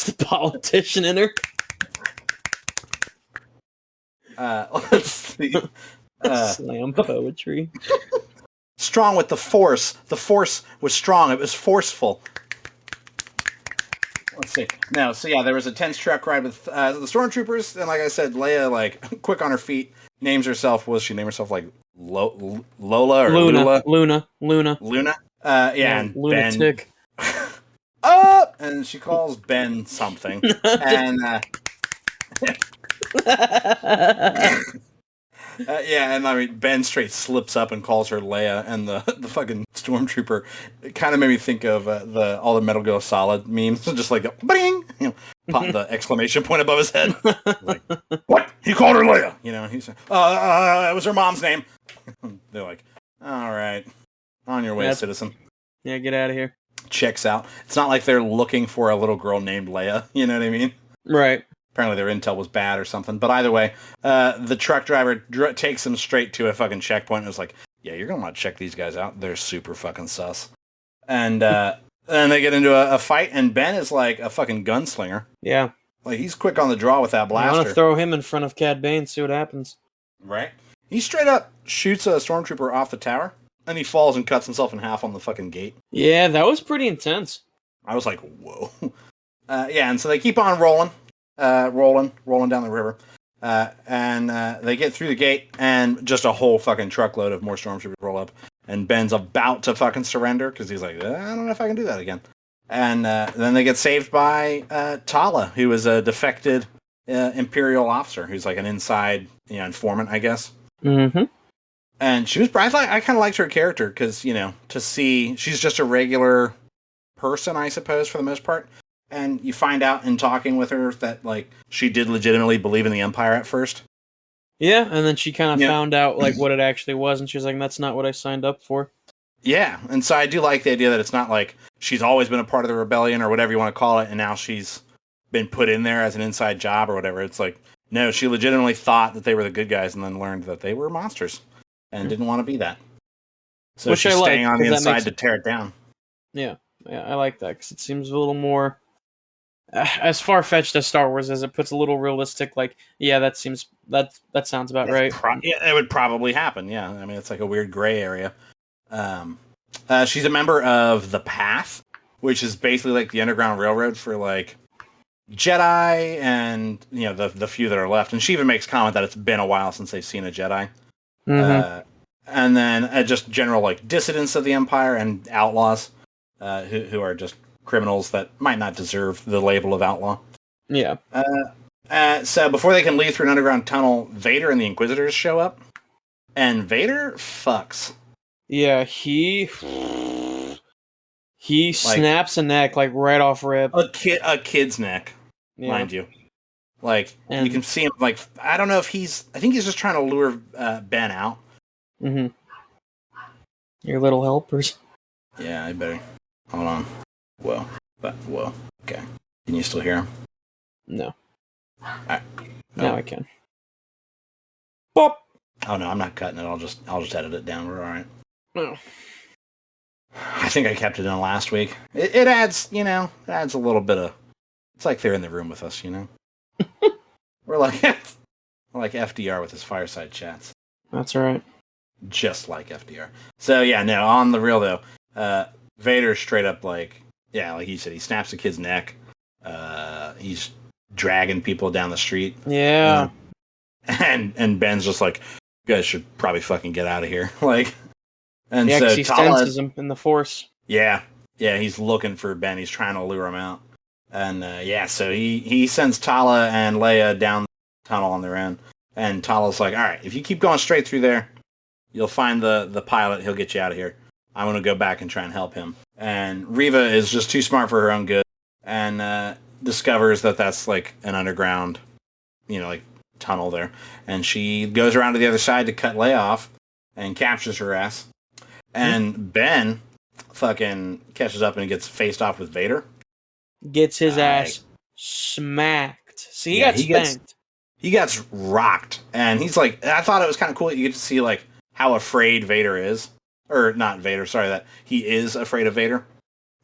the politician in her. Let's see. Slam poetry. Strong with the Force. The Force was strong. It was forceful. Let's see. No, so yeah, there was a tense truck ride with the stormtroopers, and like I said, Leia, quick on her feet, names herself. Was she name herself Lola or Luna? Luna. Yeah, and lunatic. Ben. Up, and she calls Ben something, and yeah, and I mean Ben straight slips up and calls her Leia, and the fucking stormtrooper. It kind of made me think of all the Metal Gear Solid memes, just like bing, pop the exclamation point above his head. Like, what? He called her Leia. He's it was her mom's name. They're like, all right, on your way, citizen. Yeah, get out of here. Checks out. It's not like they're looking for a little girl named Leia. You know what I mean? Right. Apparently their intel was bad or something. But either way, the truck driver takes them straight to a fucking checkpoint and was like, yeah, you're going to want to check these guys out. They're super fucking sus. And And they get into a fight, and Ben is like a fucking gunslinger. Yeah. Like, he's quick on the draw with that blaster. I want to throw him in front of Cad Bane, see what happens. Right? He straight up shoots a stormtrooper off the tower, and he falls and cuts himself in half on the fucking gate. Yeah, that was pretty intense. I was like, whoa. Yeah, and so they keep on rolling down the river. And they get through the gate, and just a whole fucking truckload of more stormtroopers roll up. And Ben's about to fucking surrender, because he's like, I don't know if I can do that again. And then they get saved by Tala, who is a defected Imperial officer, who's like an inside informant, I guess. Mm-hmm. And she was, I kind of liked her character, because, to see, she's just a regular person, I suppose, for the most part. And you find out in talking with her that, like, she did legitimately believe in the Empire at first. Yeah, and then she kind of found out, like, what it actually was, and she was like, that's not what I signed up for. Yeah, and so I do like the idea that it's not like she's always been a part of the rebellion, or whatever you want to call it, and now she's been put in there as an inside job or whatever. It's like, no, she legitimately thought that they were the good guys, and then learned that they were monsters, and didn't want to be that. So Which she's staying on the inside to tear it down. Yeah, I like that, because it seems a little more... as far-fetched as Star Wars is, it puts a little realistic, like, yeah, that sounds about right. Yeah, it would probably happen, yeah. I mean, it's like a weird gray area. She's a member of the Path, which is basically like the Underground Railroad for, like, Jedi and, the few that are left. And she even makes comment that it's been a while since they've seen a Jedi. Mm-hmm. And then just general, like, dissidents of the Empire and outlaws who are just criminals that might not deserve the label of outlaw. Yeah. So before they can leave through an underground tunnel, Vader and the Inquisitors show up, and Vader fucks. Yeah, he snaps a neck, like, right off rip. A kid's neck, mind you. Like, you can see him, like, I don't know if I think he's just trying to lure Ben out. Mm-hmm. Your little helpers. Yeah, I better. Hold on. Whoa. Okay. Can you still hear him? No. Alright. Now I can. Pop! Oh no, I'm not cutting it. I'll just edit it down. We're alright. No. I think I kept it in last week. It adds, it adds a little bit of... It's like they're in the room with us, We're like FDR with his fireside chats. That's right. Just like FDR. So yeah, no, on the real though, Vader straight up like you said, he snaps a kid's neck. He's dragging people down the street. Yeah. And Ben's just like, you guys should probably fucking get out of here. Like, and yeah, so he senses him in the Force. Yeah, he's looking for Ben. He's trying to lure him out. And so he sends Tala and Leia down the tunnel on their own. And Tala's like, all right, if you keep going straight through there, you'll find the pilot. He'll get you out of here. I want to go back and try and help him. And Reva is just too smart for her own good, and discovers that that's like an underground, like tunnel there. And she goes around to the other side to cut Leia off and captures her ass. And Ben fucking catches up and gets faced off with Vader. Gets his ass smacked. See, he got spanked. He gets rocked. And he's like, I thought it was kind of cool that you get to see like how afraid Vader is. Or not Vader, sorry, that he is afraid of Vader.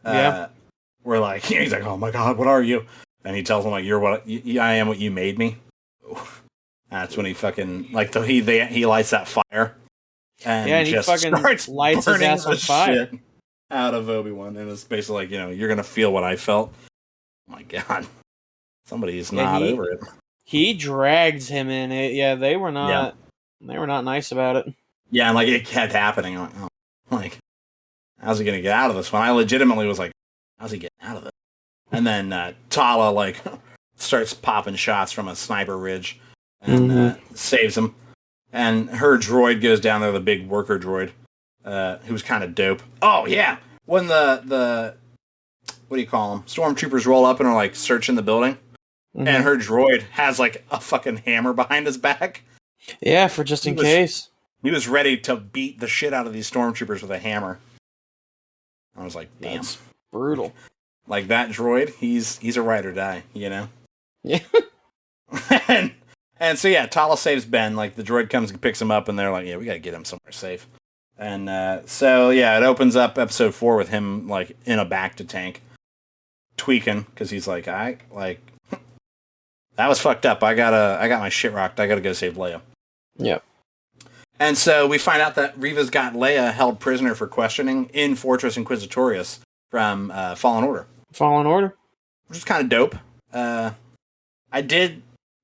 Yeah. We're like, he's like, oh my god, what are you? And he tells him like, I am what you made me. That's when he fucking like he lights that fire. And he just fucking lights his ass on fire out of Obi-Wan, and it's basically like, you're gonna feel what I felt. Oh my god, somebody is not over it. He drags him in it. Yeah, they were not nice about it. Yeah, and like it kept happening. I'm like, oh, like, how's he gonna get out of this one? I legitimately was like, how's he getting out of it? And then Tala like starts popping shots from a sniper ridge and saves him. And her droid goes down there, the big worker droid, who was kind of dope. Oh yeah, when the what do you call them? Stormtroopers roll up and are like searching the building, and her droid has like a fucking hammer behind his back. Yeah, for just in case. He was ready to beat the shit out of these stormtroopers with a hammer. I was like, damn. That's brutal. Like that droid, he's a ride or die, Yeah. and so yeah, Tala saves Ben. Like the droid comes and picks him up, and they're like, yeah, we gotta get him somewhere safe. And so yeah, it opens up episode 4 with him like in a bacta tank, tweaking because he's like, I like that was fucked up. I got my shit rocked. I gotta go save Leia. Yep. And so we find out that Reva's got Leia held prisoner for questioning in Fortress Inquisitorius from Fallen Order. Fallen Order, which is kind of dope. I did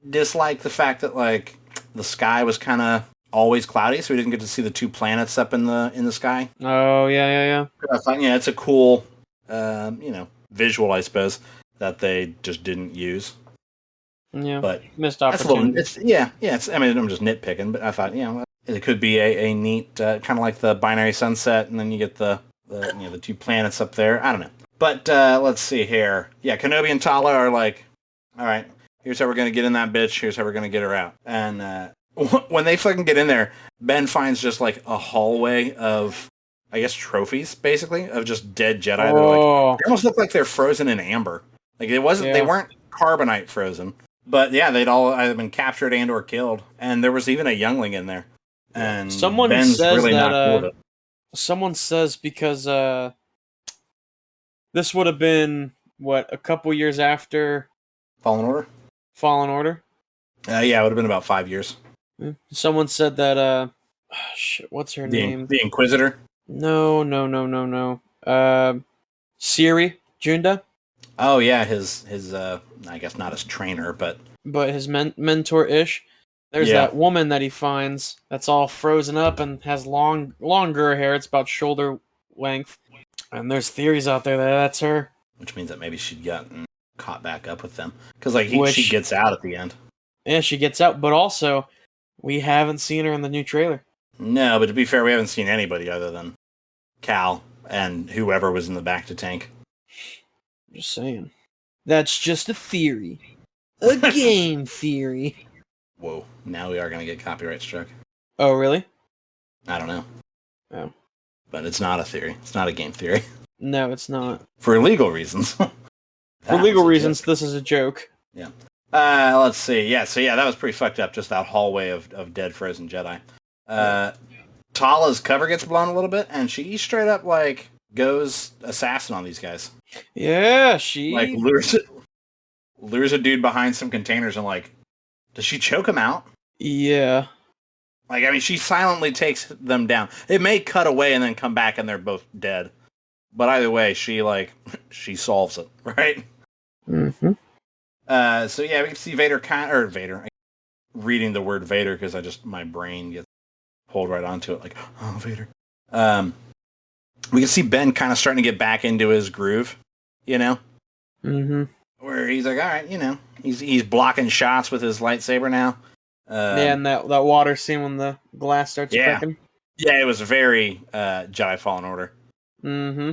dislike the fact that like the sky was kind of always cloudy, so we didn't get to see the 2 planets up in the sky. Oh yeah. I thought, yeah, it's a cool, visual, I suppose, that they just didn't use. Yeah, but missed opportunity. I mean, I'm just nitpicking, but I thought, it could be a neat kind of like the binary sunset, and then you get the 2 planets up there. I don't know, but let's see here. Yeah, Kenobi and Tala are like, all right, here's how we're gonna get in that bitch. Here's how we're gonna get her out. And when they fucking get in there, Ben finds just like a hallway of, I guess, trophies, basically, of just dead Jedi. They almost look like they're frozen in amber. Like they weren't carbonite frozen, but yeah, they'd all either been captured and or killed. And there was even a youngling in there. And someone Ben's says really that. not cool with it. Someone says because this would have been a couple years after Fallen Order. Fallen Order. Yeah, it would have been about 5 years. Someone said that. Shit, what's her name? The Inquisitor. No. Siri Junda. Oh yeah, his I guess not his trainer, but his mentor-ish. There's that woman that he finds that's all frozen up and has longer hair. It's about shoulder length. And there's theories out there that that's her. Which means that maybe she'd gotten caught back up with them. Because she gets out at the end. Yeah, she gets out, but also we haven't seen her in the new trailer. No, but to be fair, we haven't seen anybody other than Cal and whoever was in the bacta tank. Just saying. That's just a theory. A game theory. Whoa, now we are going to get copyright struck. Oh, really? I don't know. Oh. But it's not a theory. It's not a game theory. No, it's not. For legal reasons. For legal reasons, this is a joke. Yeah. Let's see. Yeah, so that was pretty fucked up, just that hallway of dead frozen Jedi. Tala's cover gets blown a little bit, and she straight up, like, goes assassin on these guys. Yeah, she... Like, lures a dude behind some containers and, like, does she choke him out? Yeah. Like, I mean, she silently takes them down. It may cut away and then come back and they're both dead. But either way, she solves it, right? Mm-hmm. So yeah, we can see Vader reading the word Vader because my brain gets pulled right onto it, like, oh, Vader. We can see Ben kind of starting to get back into his groove, Mm-hmm. Where he's like, all right, he's blocking shots with his lightsaber now. Yeah, and that water scene when the glass starts cracking. Yeah, it was very Jedi Fallen Order. Mm-hmm.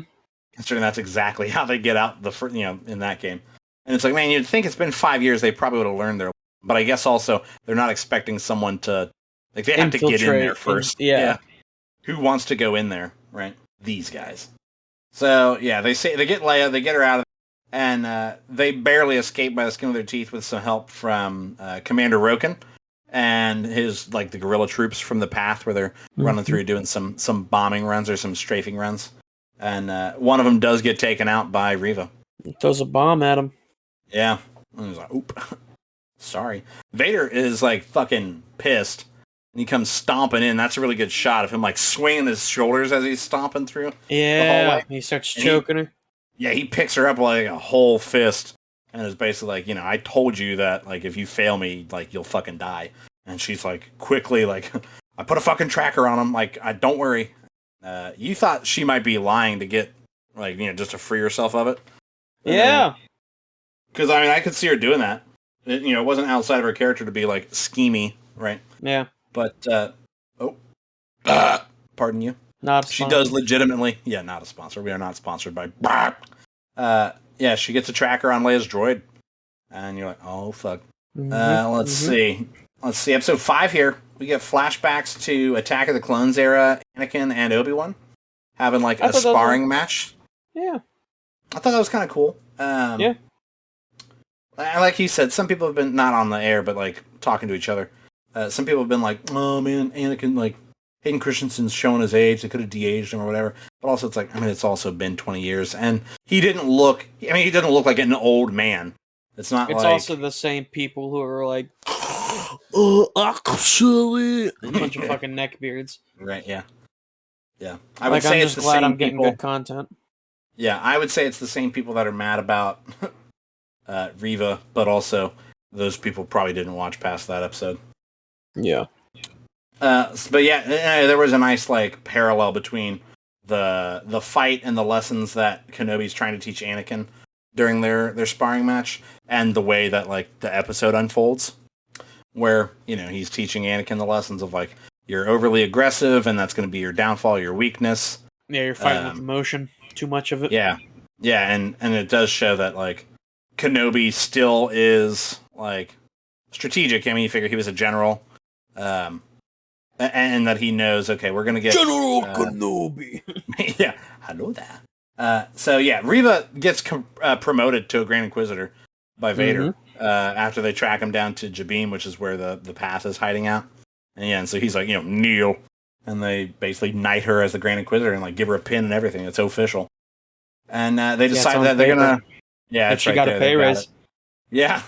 Considering that's exactly how they get out in that game. And it's like, man, you'd think it's been 5 years, they probably would have learned their. But I guess also they're not expecting someone to, like, they have to get in there first. Yeah. Who wants to go in there, right? These guys. So yeah, they get Leia, they get her out of. And they barely escape by the skin of their teeth with some help from Commander Roken and his, like, the guerrilla troops from the path where they're running through doing some bombing runs or some strafing runs. And one of them does get taken out by Reva. Throws a bomb at him. Yeah. And he's like, oop. Sorry. Vader is, like, fucking pissed. And he comes stomping in. That's a really good shot of him, like, swinging his shoulders as he's stomping through the hallway. He starts choking her. Yeah, he picks her up like a whole fist and is basically like, I told you that, like, if you fail me, like, you'll fucking die. And she's like, quickly, like, I put a fucking tracker on him. Like, don't worry. You thought she might be lying to get, like, just to free herself of it. Yeah. Because, I mean, I could see her doing that. It wasn't outside of her character to be, like, schemy, right? Yeah. But, pardon you. Not a sponsor. She does legitimately. Yeah, not a sponsor. We are not sponsored by. Yeah, she gets a tracker on Leia's droid, and you're like, oh fuck. Let's see. Episode 5 here. We get flashbacks to Attack of the Clones era. Anakin and Obi-Wan having, like, a sparring match. Yeah, I thought that was kind of cool. Yeah. Like he said, some people have been not on the air, but, like, talking to each other. Some people have been like, oh man, Anakin, like, Hayden Christensen's showing his age. They could have de-aged him or whatever. But also, it's like, I mean, it's also been 20 years, and he didn't look. I mean, he didn't look like an old man. It's not It's like also the same people who are like, oh, actually, a bunch of fucking neckbeards. Right? Yeah. Yeah. I'm just glad I'm getting good content. Yeah, I would say it's the same people that are mad about Riva, but also those people probably didn't watch past that episode. Yeah. But yeah, there was a nice like parallel between the fight and the lessons that Kenobi's trying to teach Anakin during their sparring match, and the way that like the episode unfolds, where he's teaching Anakin the lessons of like, you're overly aggressive, and that's going to be your downfall, your weakness. Yeah, you're fighting with emotion, too much of it. Yeah, and it does show that like Kenobi still is like strategic. I mean, you figure he was a general, and that he knows. Okay, we're gonna get General Kenobi. Yeah, I know that. So yeah, Riva gets promoted to a Grand Inquisitor by Vader after they track him down to Jabim, which is where the path is hiding out. And yeah, and so he's like, kneel, and they basically knight her as the Grand Inquisitor and like give her a pin and everything. It's official. And they decide that they're gonna. Yeah, and she got a pay raise. Yeah,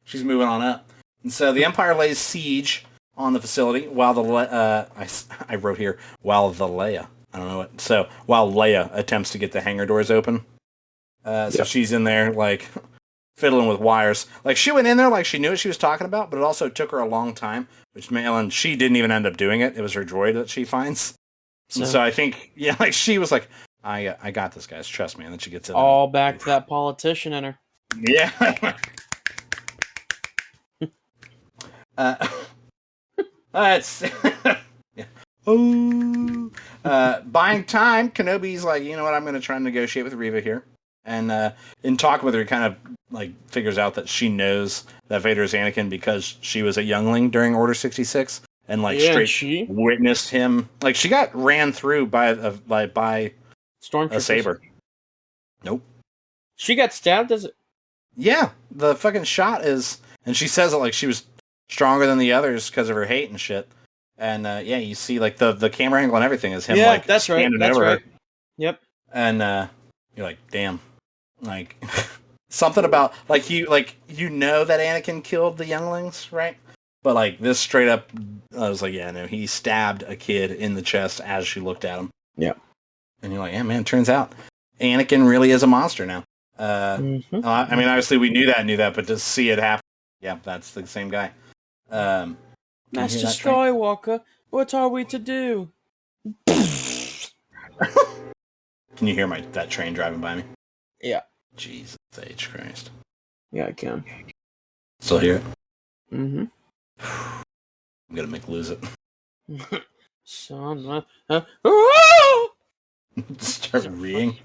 she's moving on up. And so the Empire lays siege on the facility while I wrote here while the Leia. I don't know what. So while Leia attempts to get the hangar doors open, so she's in there like fiddling with wires. Like she went in there like she knew what she was talking about, but it also took her a long time. And she didn't even end up doing it. It was her droid that she finds. So I think like she was like, I got this, guys. Trust me. And then she gets it all back to that politician in her. Yeah. Let's yeah. Buying time. Kenobi's like, you know what? I'm going to try and negotiate with Riva here, and in talking with her, he kind of like figures out that she knows that Vader is Anakin because she was a youngling during Order 66, and like straight witnessed him. Like she got ran through by a saber. Nope. She got stabbed as it. Yeah, the fucking shot is, and she says it like she was stronger than the others because of her hate and shit. And yeah, you see like the camera angle and everything is him like that's standing right. over her. Yep. And you're like, damn, like something about like you know that Anakin killed the younglings, right? But like this straight up, I was like, yeah, no, he stabbed a kid in the chest as she looked at him. Yeah. And you're like, yeah, man, turns out Anakin really is a monster now. I mean, obviously we knew that, but to see it happen, yeah, that's the same guy. Master Skywalker, what are we to do? Can you hear that train driving by me? Yeah. Jesus H. Christ. Yeah, I can. Still hear it? Mm-hmm. I'm gonna make lose it. Son, start reading.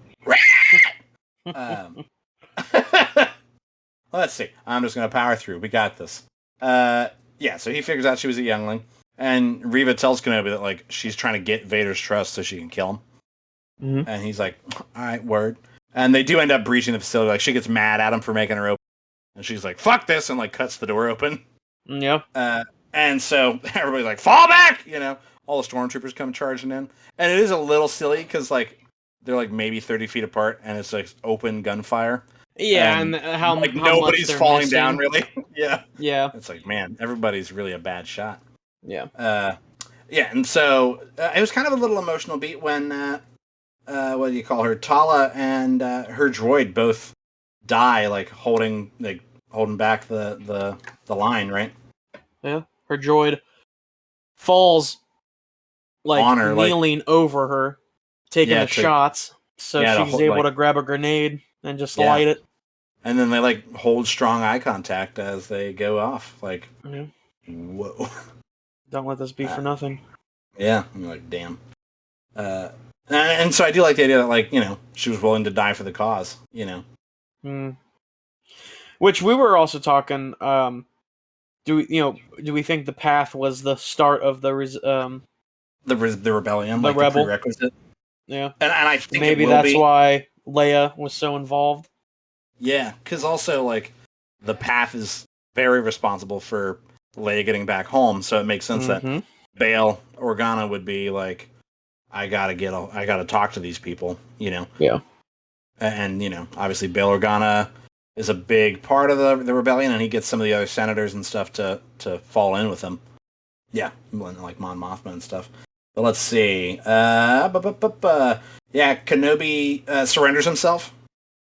Let's see. I'm just gonna power through. We got this. Yeah, so he figures out she was a youngling, and Riva tells Kenobi that like she's trying to get Vader's trust so she can kill him. Mm-hmm. And he's like, "All right, word." And they do end up breaching the facility. Like she gets mad at him for making her open, and she's like, "Fuck this!" and like cuts the door open. Yep. And so everybody's like, "Fall back!" All the stormtroopers come charging in, and it is a little silly because like they're like maybe 30 feet apart, and it's like open gunfire. Yeah, and how like how nobody's much falling missing. down really. Yeah. Yeah. It's like, man, everybody's really a bad shot. Yeah. Yeah, and so it was kind of a little emotional beat when what do you call her? Tala and her droid both die, like holding back the line, right? Yeah. Her droid falls like on her, kneeling over her, taking the shots, so she's able to grab a grenade and just light it. And then they like hold strong eye contact as they go off. Like, whoa! Don't let this be for nothing. Yeah, I'm like, damn. And so I do like the idea that like she was willing to die for the cause. Which we were also talking. Do we think the path was the start of the rebellion, the like rebel? The prerequisite? Yeah, and I think maybe that's why Leia was so involved. Yeah, because also like the path is very responsible for Leia getting back home, so it makes sense that Bail Organa would be like, I gotta talk to these people, Yeah. And obviously Bail Organa is a big part of the rebellion, and he gets some of the other senators and stuff to fall in with him. Yeah, like Mon Mothma and stuff. But let's see. Yeah, Kenobi surrenders himself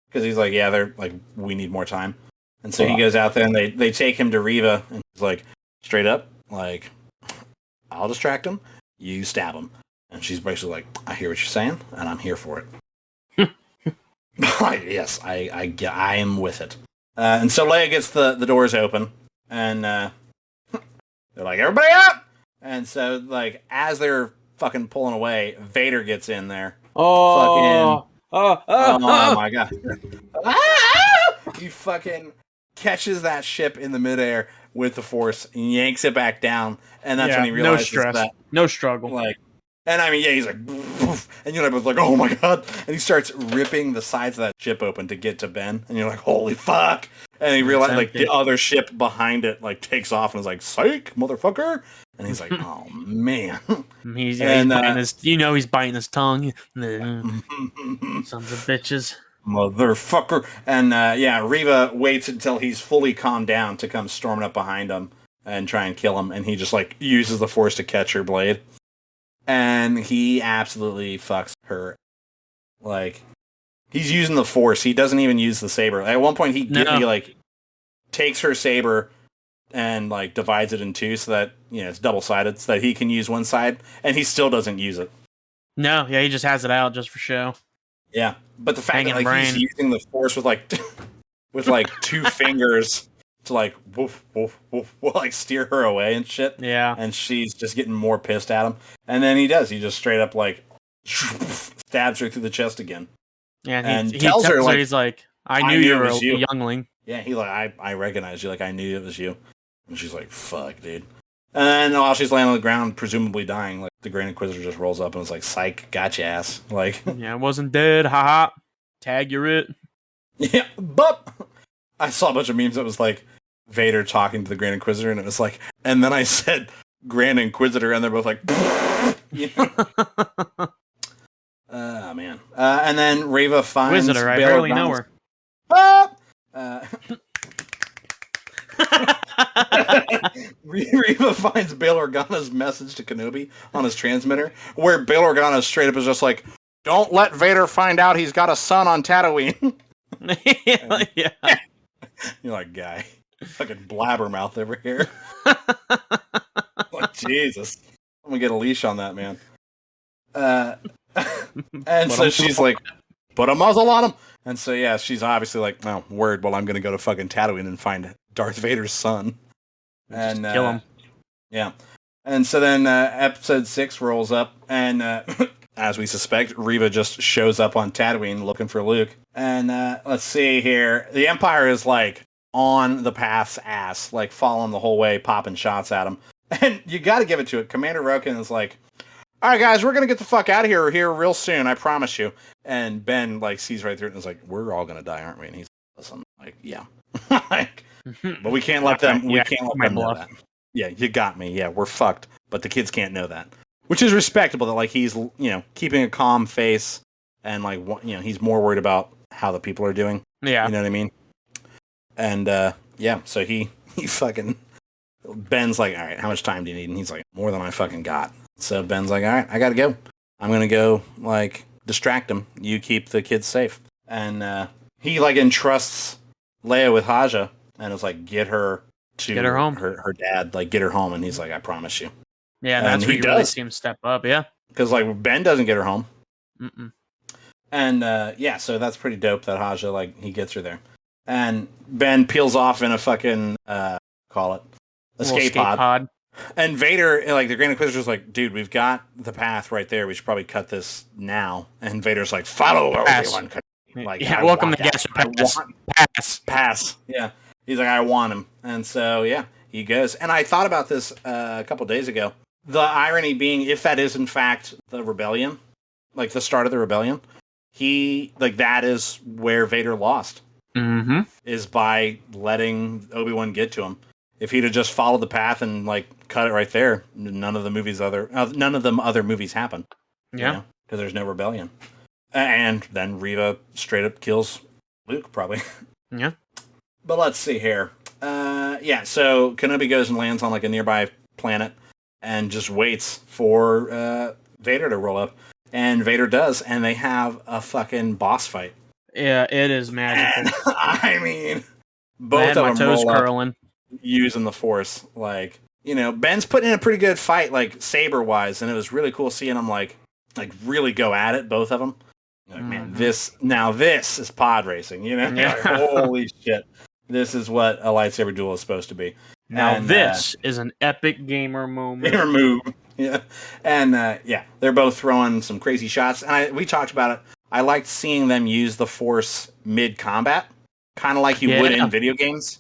because he's like, yeah, they're like, we need more time, and so he goes out there and they take him to Reva, and he's like, straight up, like, I'll distract him, you stab him, and she's basically like, I hear what you're saying, and I'm here for it. Yes, I am with it. And so Leia gets the doors open, and they're like, everybody up! And so, like, as they're fucking pulling away, Vader gets in there. Oh, my god. He fucking catches that ship in the midair with the Force, and yanks it back down, and that's when he realizes that... No struggle. Like, and I mean, yeah, he's like, poof, and you're like, oh my god, and he starts ripping the sides of that ship open to get to Ben, and you're like, holy fuck, and he realizes, like, the other ship behind it, like, takes off and is like, psych, motherfucker, and he's like, oh man. He's biting his, he's biting his tongue. Sons of bitches. Motherfucker. And Reva waits until he's fully calmed down to come storming up behind him and try and kill him, and he just, like, uses the Force to catch her blade. And he absolutely fucks her. Like, he's using the Force. He doesn't even use the saber. At one point, he like, takes her saber and, like, divides it in two so that, it's double-sided, so that he can use one side, and he still doesn't use it. No, yeah, he just has it out just for show. Yeah, but the fact that, like, he's using the Force with, like, two fingers to, like, woof, woof, woof, like, steer her away and shit. Yeah. And she's just getting more pissed at him. And then he does. He just straight up, like, stabs her through the chest again. Yeah, and he tells her, like, he's like, I knew you were a youngling. Yeah, he like, I recognize you. Like, I knew it was you. And she's like, fuck, dude. And then while she's laying on the ground, presumably dying, like, the Grand Inquisitor just rolls up and is like, psych, gotcha ass. Like, yeah, I wasn't dead, haha. Tag, you're it. Yeah, but I saw a bunch of memes that was like Vader talking to the Grand Inquisitor, and it was like, and then I said Grand Inquisitor, and they're both like, oh man. And then Reva finds Inquisitor, I barely know her. Reva finds Bail Organa's message to Kenobi on his transmitter, where Bail Organa straight up is just like, don't let Vader find out he's got a son on Tatooine. Yeah. You're like, guy, fucking blabbermouth over here. Like, Jesus, I'm gonna get a leash on that man. And so she's like, put a muzzle on him. And so yeah, she's obviously like, no, word. Well, I'm gonna go to fucking Tatooine and find Darth Vader's son and kill him. Yeah. And so then episode 6 rolls up, and as we suspect, Reva just shows up on Tatooine looking for Luke. And let's see here. The Empire is, like, on the path's ass, like, following the whole way, popping shots at him. And you gotta give it to it. Commander Roken is like, all right, guys, we're gonna get the fuck out of here real soon, I promise you. And Ben, like, sees right through it and is like, we're all gonna die, aren't we? And he's like, yeah. Like, but we can't let them, we can't let them know that. Yeah, you got me. Yeah, we're fucked. But the kids can't know that. Which is respectable that, like, he's, keeping a calm face and, like, he's more worried about how the people are doing. Yeah. You know what I mean? And, yeah, so he fucking, Ben's like, all right, how much time do you need? And he's like, more than I fucking got. So Ben's like, all right, I gotta go. I'm gonna go, like, distract him. You keep the kids safe. And, he, like, entrusts Leia with Haja and is like, get her home. Her dad, like, get her home. And he's like, I promise you. Yeah, that's where you really see him step up, yeah. Because, like, Ben doesn't get her home. Mm-mm. And, yeah, so that's pretty dope that Haja, like, he gets her there. And Ben peels off in a fucking, escape pod. And Vader, like, the Grand Inquisitor's like, dude, we've got the path right there. We should probably cut this now. And Vader's like, follow Obi-Wan. Like, yeah, welcome to Guess Pass. Yeah. He's like, I want him. And so, yeah, he goes. And I thought about this a couple days ago. The irony being, if that is, in fact, the rebellion, like, the start of the rebellion, that is where Vader lost. Mm-hmm. Is by letting Obi-Wan get to him. if he'd have just followed the path and like cut it right there, none of them other movies happen. Yeah, because there's no rebellion, and then Reva straight up kills Luke probably. Yeah. But let's see here. So Kenobi goes and lands on like a nearby planet and just waits for Vader to roll up. And Vader does, and they have a fucking boss fight. Yeah, it is magical. And, I mean, both of them roll curling. Up using the Force. Like, Ben's putting in a pretty good fight, like, saber-wise, and it was really cool seeing them, like really go at it, both of them. Like, man, this is pod racing, Yeah. Like, holy shit. This is what a lightsaber duel is supposed to be. Now this is an epic gamer moment. Gamer move. Yeah. And, they're both throwing some crazy shots. And we talked about it. I liked seeing them use the Force mid-combat, kind of like you would in video games.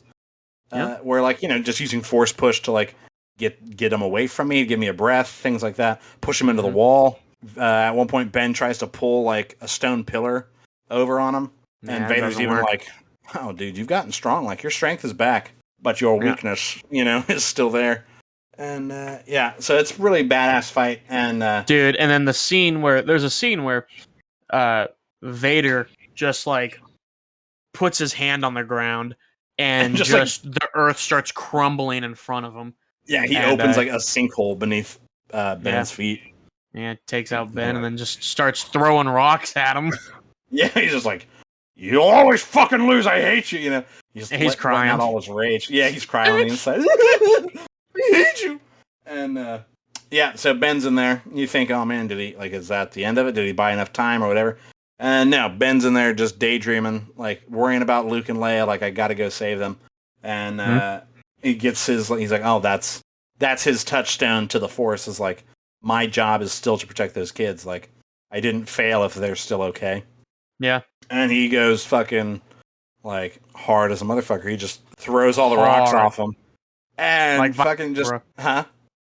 Where, like, just using Force push to, like, get them away from me, give me a breath, things like that. Push them into the wall. At one point, Ben tries to pull, like, a stone pillar over on him. And Vader's even like, oh, dude, you've gotten strong. Like, your strength is back, but your weakness, is still there. And, so it's really badass fight. And, dude, and then there's a scene where Vader just, like, puts his hand on the ground and just the earth starts crumbling in front of him. Yeah, he opens, like, a sinkhole beneath Ben's feet. Yeah, takes out Ben and then just starts throwing rocks at him. Yeah, he's just like, you'll always fucking lose, I hate you, He's crying out all his rage. Yeah, he's crying on the inside. I hate you. And, so Ben's in there. You think, oh man, is that the end of it? Did he buy enough time or whatever? And no, Ben's in there just daydreaming, like, worrying about Luke and Leia, like, I gotta go save them. And, he gets he's like, oh, that's his touchstone to the Force, is like, my job is still to protect those kids. Like, I didn't fail if they're still okay. Yeah. And he goes fucking, like, hard as a motherfucker. He just throws all the rocks off him. And like fucking just,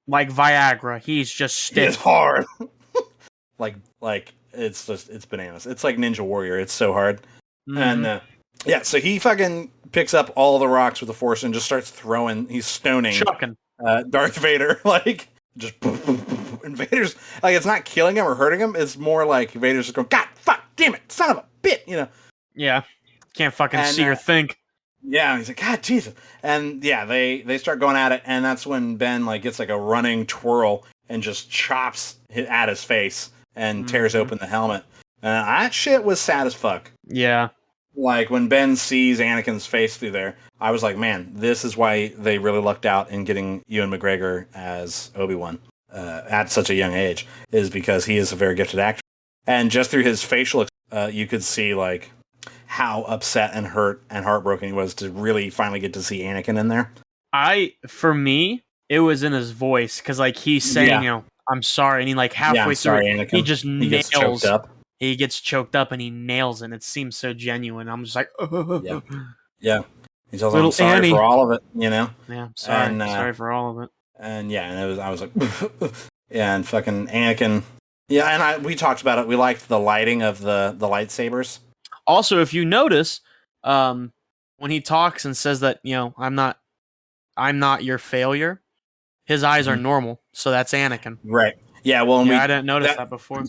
like Viagra. He's just stiff. It's hard. like, it's bananas. It's like Ninja Warrior. It's so hard. And, so he fucking picks up all the rocks with the Force and just starts throwing. He's stoning. Chucking. Darth Vader. Like, just and Vader's like, it's not killing him or hurting him. It's more like Vader's just going, God, fuck, damn it, son of a bit, Yeah, can't fucking see or think. Yeah, he's like, God, Jesus. And yeah, they start going at it, and that's when Ben like gets like a running twirl and just chops at his face and tears open the helmet. That shit was sad as fuck. Yeah. Like, when Ben sees Anakin's face through there, I was like, man, this is why they really lucked out in getting Ewan McGregor as Obi-Wan at such a young age, is because he is a very gifted actor. And just through his facial, you could see, like, how upset and hurt and heartbroken he was to really finally get to see Anakin in there. For me, it was in his voice, because, like, he's saying, I'm sorry, and he, like, halfway through, Anakin. He just nails. Gets choked up. He gets choked up and he nails it. And it seems so genuine. I'm just like, yeah. He's also, I'm sorry Annie. For all of it, Yeah, sorry. And, sorry for all of it. And yeah, and I was like, yeah, and fucking Anakin. Yeah, and we talked about it. We liked the lighting of the lightsabers. Also, if you notice, when he talks and says that, I'm not your failure, his eyes are normal. So that's Anakin. Right. Yeah. Well, I didn't notice that before.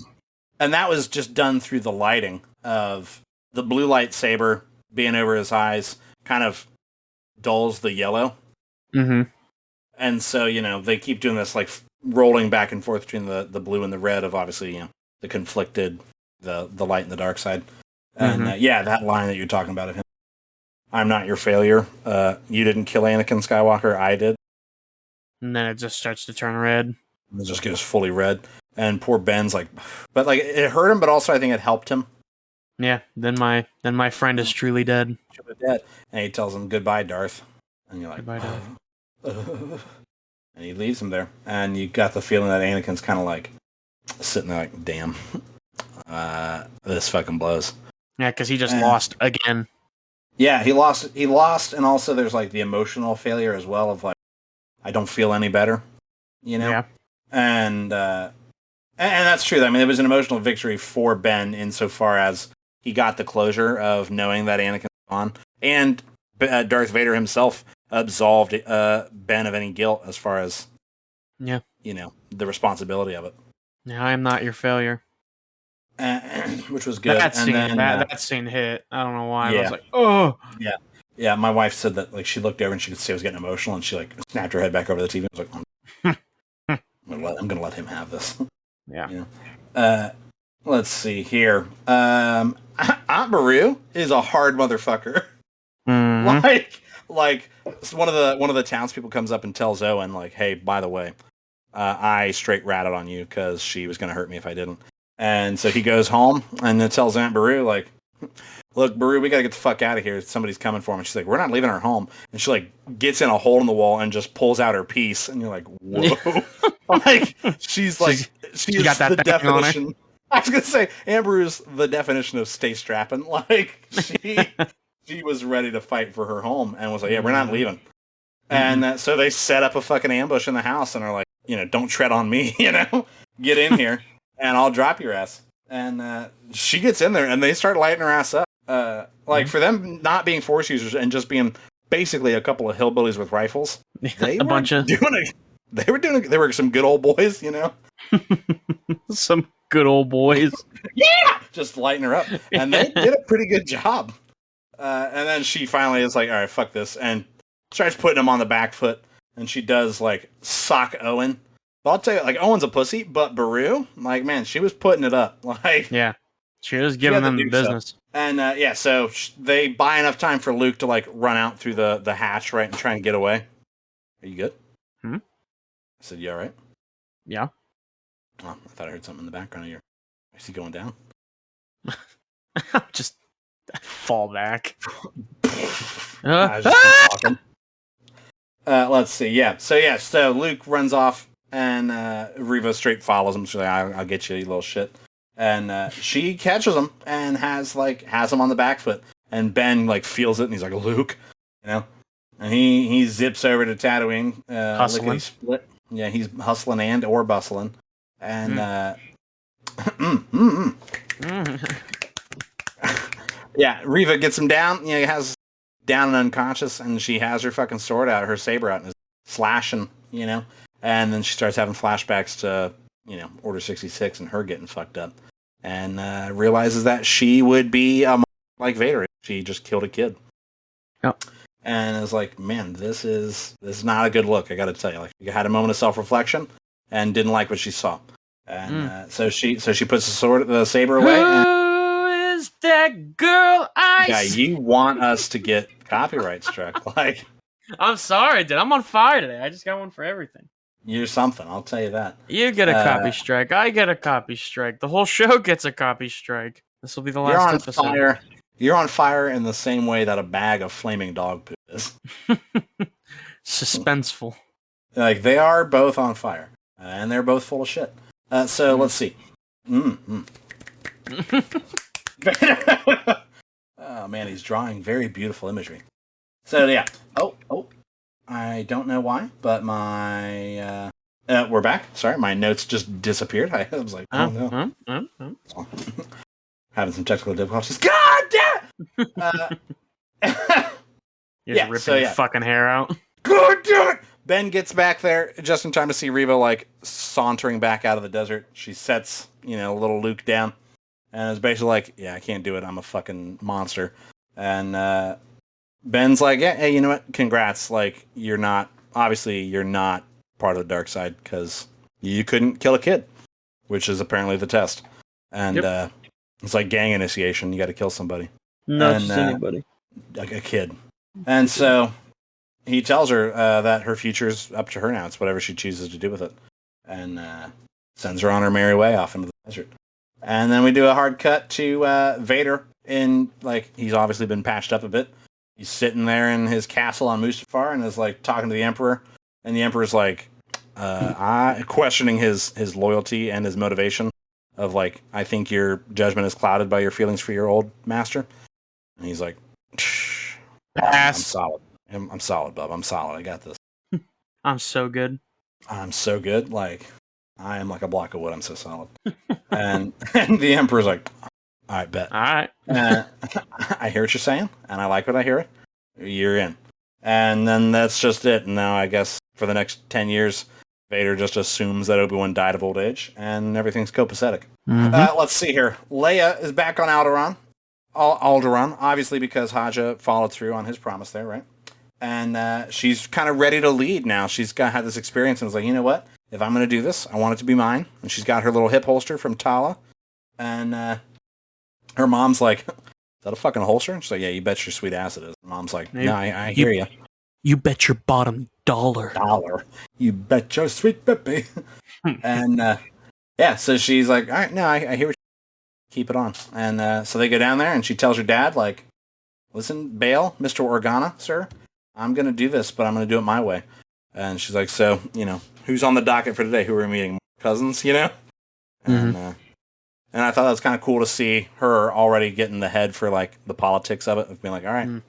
And that was just done through the lighting of the blue lightsaber being over his eyes, kind of dulls the yellow. Mm-hmm. And so, they keep doing this, like, rolling back and forth between the blue and the red of, obviously, the conflicted, the light and the dark side. And, that line that you're talking about of him, I'm not your failure. You didn't kill Anakin Skywalker, I did. And then it just starts to turn red. It just goes fully red. And poor Ben's like, but like it hurt him, but also I think it helped him. Yeah. Then my friend is truly dead. Truly dead. And he tells him goodbye, Darth. And you're like, goodbye, Darth. And he leaves him there. And you got the feeling that Anakin's kind of like sitting there like, damn, this fucking blows. Yeah, because he just lost again. Yeah, he lost, and also there's like the emotional failure as well of like, I don't feel any better, Yeah. And that's true. I mean, it was an emotional victory for Ben insofar as he got the closure of knowing that Anakin's gone, and Darth Vader himself absolved Ben of any guilt as far as Yeah. The responsibility of it. Yeah, I am not your failure. Which was good. That scene, that scene hit. I don't know why. Yeah. I was like, oh. Yeah. My wife said that like she looked over and she could see I was getting emotional, and she like snapped her head back over the TV. I was like, I'm gonna let him have this. Yeah. Let's see here. Aunt Beru is a hard motherfucker. Mm-hmm. Like one of the townspeople comes up and tells Owen like, "Hey, by the way, I straight ratted on you because she was gonna hurt me if I didn't." And so he goes home and then tells Aunt Beru like, "Look, Beru, we gotta get the fuck out of here. Somebody's coming for him." And she's like, "We're not leaving our home." And she like gets in a hole in the wall and just pulls out her piece. And you're like, "Whoa!" Like she's got that the thing on her. definition. I was gonna say Aunt Beru's the definition of stay strapping. Like she was ready to fight for her home and was like, "Yeah, we're not leaving." And so they set up a fucking ambush in the house and are like, "Don't tread on me, get in here and I'll drop your ass." And she gets in there and they start lighting her ass up. For them not being force users and just being basically a couple of hillbillies with rifles, they were some good old boys, Some good old boys. Yeah, just lighting her up, and they did a pretty good job. And then she finally is like, "All right, fuck this," and starts putting him on the back foot. And she does like sock Owen. But I'll tell you, like Owen's a pussy, but Beru, like man, she was putting it up. Like yeah, she was giving them the business. And so they buy enough time for Luke to like run out through the hatch, right, and try and get away. Are you good? I said, "You all right?" Yeah. Oh, I thought I heard something in the background of your. Is he going down? Just fall back. Let's see. Yeah. So Luke runs off, and Reva straight follows him. She's like, "I'll get you, you little shit." And she catches him and has him on the back foot. And Ben like feels it, and he's like, "Luke," and he zips over to Tatooine. Hustling. Split. Yeah, he's hustling and or bustling. And yeah, Reva gets him down. He has down and unconscious, and she has her fucking sword out, her saber out, and is slashing. And then she starts having flashbacks to Order 66 and her getting fucked up, and realizes that she would be like Vader. She just killed a kid. Yep. And is like, man, this is not a good look. I got to tell you, like, you had a moment of self-reflection and didn't like what she saw. And so she puts the saber away. Who is that girl? Yeah, you want us to get copyright struck? Like, I'm sorry, dude. I'm on fire today. I just got one for everything. You're something. I'll tell you that. You get a copy strike. I get a copy strike. The whole show gets a copy strike. This will be the last episode. Fire. You're on fire in the same way that a bag of flaming dog poop is. Suspenseful. Like, they are both on fire. And they're both full of shit. So let's see. Oh man, he's drawing very beautiful imagery. So yeah. Oh. I don't know why, but my we're back. Sorry, my notes just disappeared. I was like, oh no. Having some technical difficulties. God damn! You're ripping your fucking hair out. God damn it! Ben gets back there just in time to see Reva like sauntering back out of the desert. She sets, little Luke down and is basically like, "Yeah, I can't do it. I'm a fucking monster." And Ben's like, "Yeah, hey, you know what? Congrats. Like, you're not part of the dark side because you couldn't kill a kid, which is apparently the test." And it's like gang initiation. You got to kill somebody. Not just anybody. Like a kid. And so he tells her that her future's up to her now. It's whatever she chooses to do with it. And sends her on her merry way off into the desert. And then we do a hard cut to Vader in, like, he's obviously been patched up a bit. He's sitting there in his castle on Mustafar and is, like, talking to the Emperor. And the Emperor's like, questioning his loyalty and his motivation of, like, I think your judgment is clouded by your feelings for your old master. And he's like, I'm solid. I'm solid, bub. I'm solid. I got this. I'm so good. I'm so good. Like, I am like a block of wood. I'm so solid. and the Emperor's like, all right, bet. All right. I hear what you're saying, and I like what I hear. You're in. And then that's just it. And now I guess for the next 10 years, Vader just assumes that Obi-Wan died of old age, and everything's copacetic. Let's see here. Leia is back on Alderaan, obviously because Haja followed through on his promise there, right? And she's kind of ready to lead now. She's had this experience and was like, you know what? If I'm going to do this, I want it to be mine. And she's got her little hip holster from Tala. And her mom's like, is that a fucking holster? And she's like, yeah, you bet your sweet ass it is. Her mom's like, no, I hear you. You bet your bottom dollar. You bet your sweet baby. And yeah, so she's like, all right, no, I hear what you keep it on. And so they go down there and she tells her dad, like, listen, Bail, Mr. Organa, sir, I'm going to do this, but I'm going to do it my way. And she's like, so, who's on the docket for today? Who are we meeting? Cousins, And I thought that was kind of cool to see her already getting the head for, like, the politics of it, of being like, all right.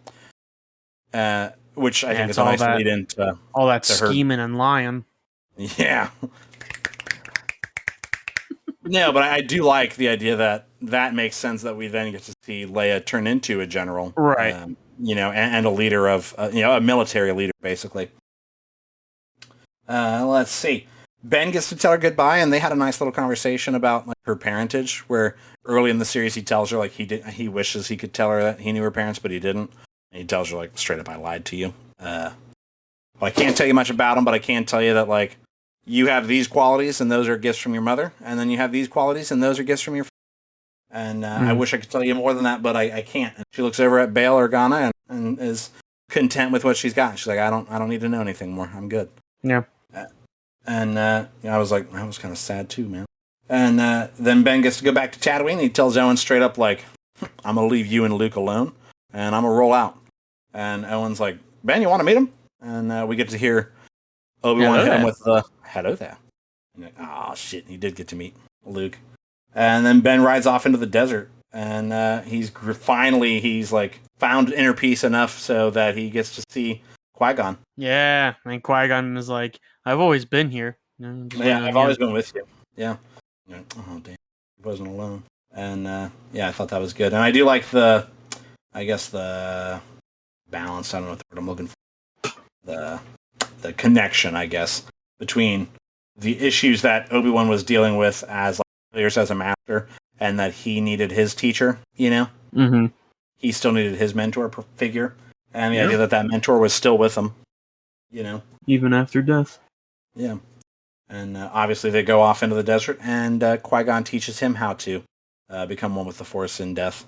Which I think is a nice lead into all that scheming and lying. Yeah. No, but I do like the idea that makes sense that we then get to see Leia turn into a general. Right. And a leader of, a military leader, basically. Let's see. Ben gets to tell her goodbye, and they had a nice little conversation about like her parentage, where early in the series he tells her like he wishes he could tell her that he knew her parents, but he didn't. And he tells her like straight up, I lied to you. Well, I can't tell you much about him, but I can tell you that like you have these qualities, and those are gifts from your mother, and then you have these qualities, and those are gifts from your father. And I wish I could tell you more than that, but I can't. And she looks over at Bail Organa and is content with what she's got. She's like, I don't need to know anything more. I'm good. Yeah. I was like, I was kind of sad too, man. And then Ben gets to go back to Tatooine. He tells Owen straight up, like, I'm going to leave you and Luke alone, and I'm going to roll out. And Owen's like, Ben, you want to meet him? And we get to hear Obi-Wan hit him with the, hello there. And like, oh, shit, he did get to meet Luke. And then Ben rides off into the desert, and he's like, found inner peace enough so that he gets to see Qui-Gon. Yeah, and Qui-Gon is like, I've always been here. Yeah, I've always been with you. Yeah. Oh, damn. He wasn't alone. And, I thought that was good. And I do like the balance, I don't know what the word I'm looking for. The connection, I guess, between the issues that Obi-Wan was dealing with as years as a master, and that he needed his teacher, Mm-hmm. He still needed his mentor figure. And the idea that mentor was still with him, Even after death. Yeah. And obviously they go off into the desert, and Qui-Gon teaches him how to become one with the Force in death,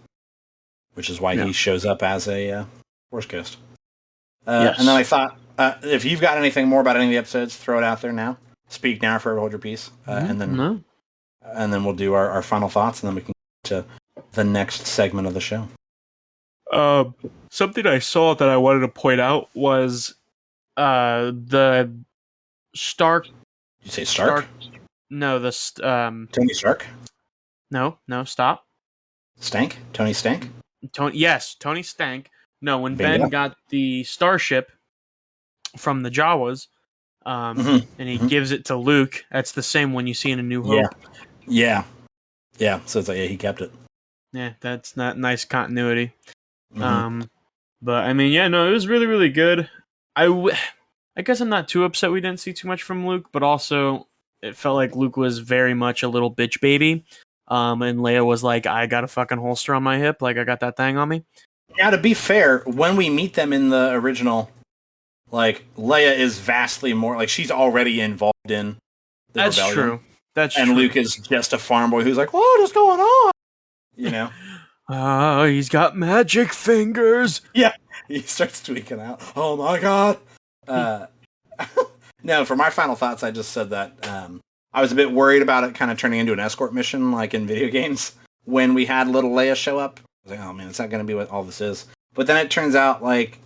which is why he shows up as a Force ghost. Yes. And then I thought, if you've got anything more about any of the episodes, throw it out there now. Speak now, forever hold your peace. And then we'll do our final thoughts, and then we can get to the next segment of the show. Something I saw that I wanted to point out was the Stark. Did you say Stark? No, Tony Stark? No, stop. Stank? Tony Stank? Tony Stank. No, when Ben got the starship from the Jawas, and he gives it to Luke, that's the same one you see in A New Hope. Yeah. So it's like, he kept it. Yeah, that's not nice continuity. But I mean, it was really, really good. I guess I'm not too upset we didn't see too much from Luke, but also it felt like Luke was very much a little bitch baby. And Leia was like, I got a fucking holster on my hip, like I got that thing on me. Yeah, to be fair, when we meet them in the original, like, Leia is vastly more, like, she's already involved in the rebellion. That's true. And Luke is just a farm boy who's like, what is going on? He's got magic fingers. Yeah, he starts tweaking out. Oh my god. No, for my final thoughts, I just said that I was a bit worried about it kind of turning into an escort mission like in video games. When we had little Leia show up, I was like, oh man, it's not going to be what all this is. But then it turns out like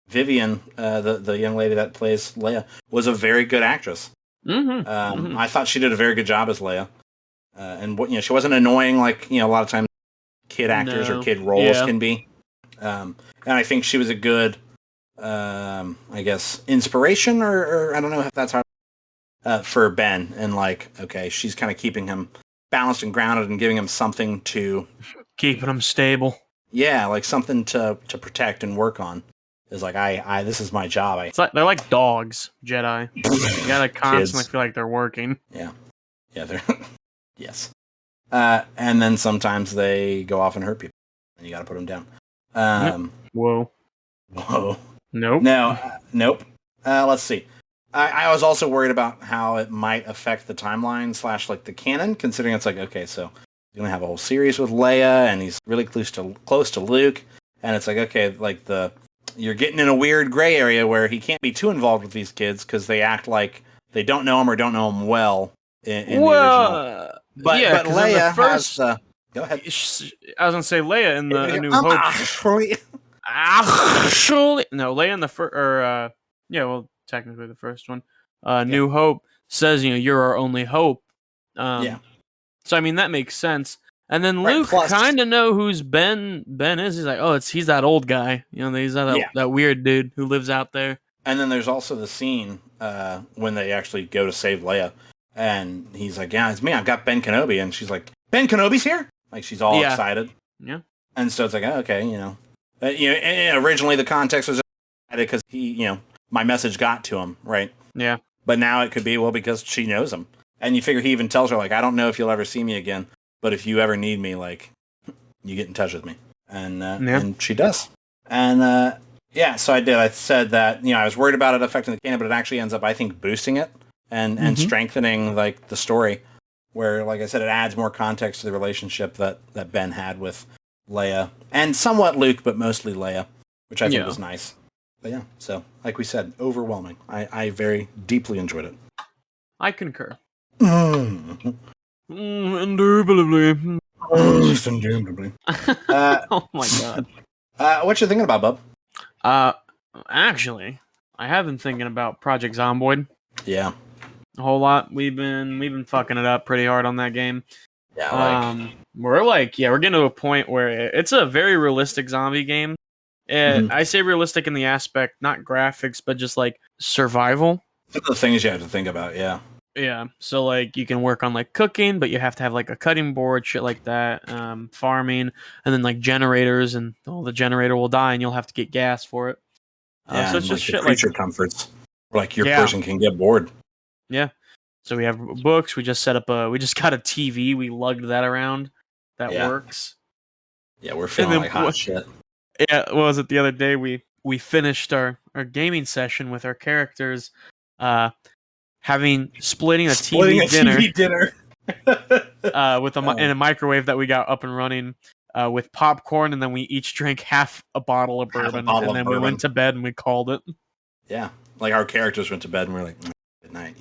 Vivian, the young lady that plays Leia, was a very good actress. I thought she did a very good job as Leia. And she wasn't annoying like, a lot of times kid actors or kid roles can be. And I think she was a good, I guess, inspiration or I don't know if that's hard for Ben. And like, okay, she's kind of keeping him balanced and grounded and giving him something to... Keeping him stable. Yeah, like something to protect and work on is like, I this is my job. It's like they're like dogs, Jedi. You gotta constantly Kids. feel like they're working. Yeah, they're yes. And then sometimes they go off and hurt people, and you got to put them down. Whoa. Nope. No. Nope. Let's see. I was also worried about how it might affect the timeline / like the canon, considering it's like, okay, so you're gonna have a whole series with Leia, and he's really close to Luke, and it's like, okay, like you're getting in a weird gray area where he can't be too involved with these kids because they act like they don't know him or don't know him well in the original. But Leia has the. Go ahead. I was gonna say Leia in the A New Hope. Actually, no, Leia in the first, technically the first one. New Hope says, you're our only hope. So I mean that makes sense. And then Luke kind of know who's Ben is. He's like, he's that old guy. He's that weird dude who lives out there. And then there's also the scene when they actually go to save Leia, and he's like, "Yeah, it's me. I've got Ben Kenobi," and she's like, "Ben Kenobi's here!" Like she's all excited. Yeah. And so it's like, okay, originally the context was because he, my message got to him, right? Yeah. But now it could be because she knows him, and you figure he even tells her like, "I don't know if you'll ever see me again, but if you ever need me, like, you get in touch with me," and she does. And so I did. I said that I was worried about it affecting the canon, but it actually ends up, I think, boosting it and strengthening like the story. Where, like I said, it adds more context to the relationship that Ben had with Leia and somewhat Luke, but mostly Leia, which I think was nice. But yeah, so like we said, overwhelming. I very deeply enjoyed it. I concur. Indubitably. Indubitably. Oh my god. What you thinking about, bub? Actually, I have been thinking about Project Zomboid. Yeah. A whole lot. We've been fucking it up pretty hard on that game. Yeah. We're getting to a point where it's a very realistic zombie game. I say realistic in the aspect, not graphics, but just like survival. Some of the things you have to think about, yeah. Yeah. So like you can work on like cooking, but you have to have like a cutting board, shit like that. Farming, and then like generators, and the generator will die, and you'll have to get gas for it. So it's just shit like creature comforts. Like your person can get bored. Yeah. So we have books. We just set up we just got a TV. We lugged that around. That works. Yeah, we're feeling like hot shit. Yeah, what was it the other day? We finished our gaming session with our characters, splitting a TV dinner with in a microwave that we got up and running with popcorn, and then we each drank half a bottle of bourbon, and then we went to bed and we called it. Yeah, like our characters went to bed and we were like, good night,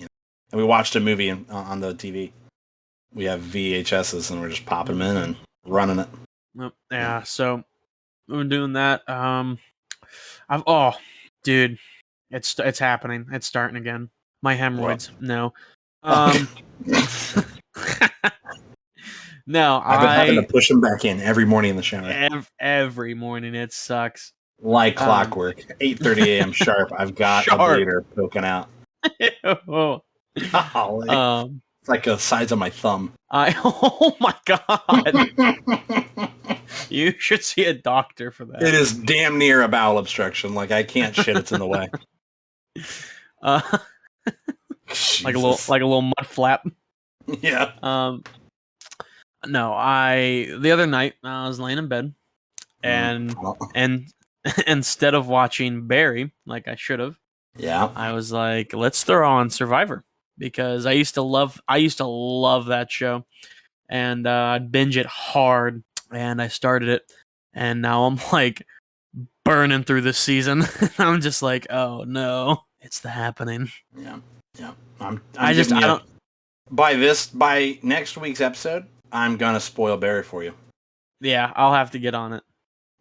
and we watched a movie on the TV. We have VHSs and we're just popping them in and running it. Yeah, so we're doing that. Dude, it's happening. It's starting again. My hemorrhoids. No. No, I've been having to push them back in every morning in the shower. Every morning, it sucks. Like clockwork. 8:30 a.m. sharp. I've got a bleeder poking out. Golly. It's like the size of my thumb. Oh my god. You should see a doctor for that. It is damn near a bowel obstruction. Like I can't shit. It's in the way. Like a little mud flap. Yeah. No, the other night I was laying in bed, and instead of watching Barry like I should have, I was like, let's throw on Survivor, because I used to love that show, and I'd binge it hard, and I started it, and now I'm like burning through this season. I'm just like, oh no, it's the happening. Yeah. By next week's episode, I'm gonna spoil Barry for you. Yeah, I'll have to get on it.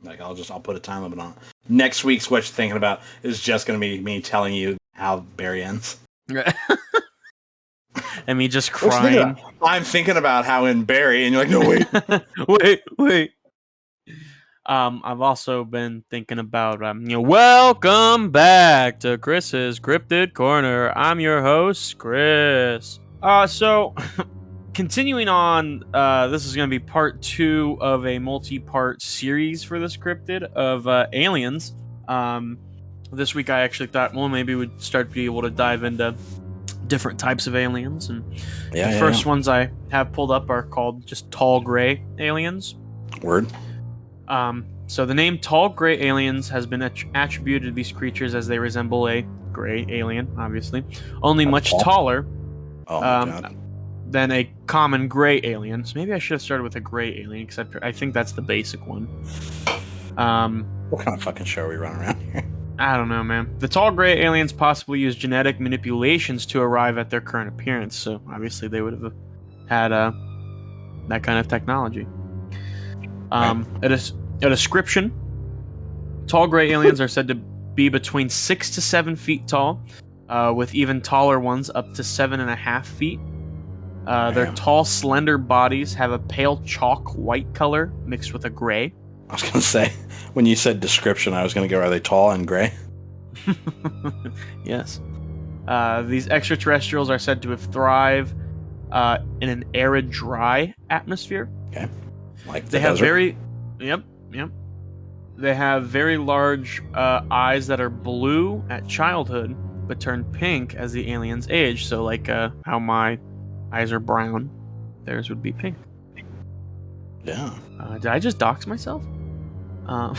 Like I'll put a time limit on it. Next week's What You're Thinking About is just gonna be me telling you how Barry ends. And me just crying. I'm thinking about how in Barry, and you're like, no, wait. wait. I've also been thinking about welcome back to Chris's Cryptid Corner. I'm your host, Chris. So continuing on, this is going to be part 2 of a multi-part series for this cryptid of aliens. this week I actually thought, well, maybe we'd start to be able to dive into different types of aliens. And the first ones I have pulled up are called just tall gray aliens. Word. So the name tall gray aliens has been attributed to these creatures as they resemble a gray alien, obviously, only much taller than a common gray alien. So maybe I should have started with a gray alien, except I think that's the basic one. What kind of fucking show are we running around here? I don't know, man. The tall gray aliens possibly use genetic manipulations to arrive at their current appearance, so obviously they would have had that kind of technology. A description: tall gray aliens are said to be between 6 to 7 feet tall, with even taller ones up to 7.5 feet. Their tall, slender bodies have a pale chalk white color mixed with a gray. I was going to say, when you said description, I was going to go, are they tall and gray? Yes. These extraterrestrials are said to have thrived in an arid, dry atmosphere. Okay. Like they have very... Yep. They have very large eyes that are blue at childhood, but turn pink as the aliens age. So like how my eyes are brown, theirs would be pink. Yeah. Did I just dox myself? No.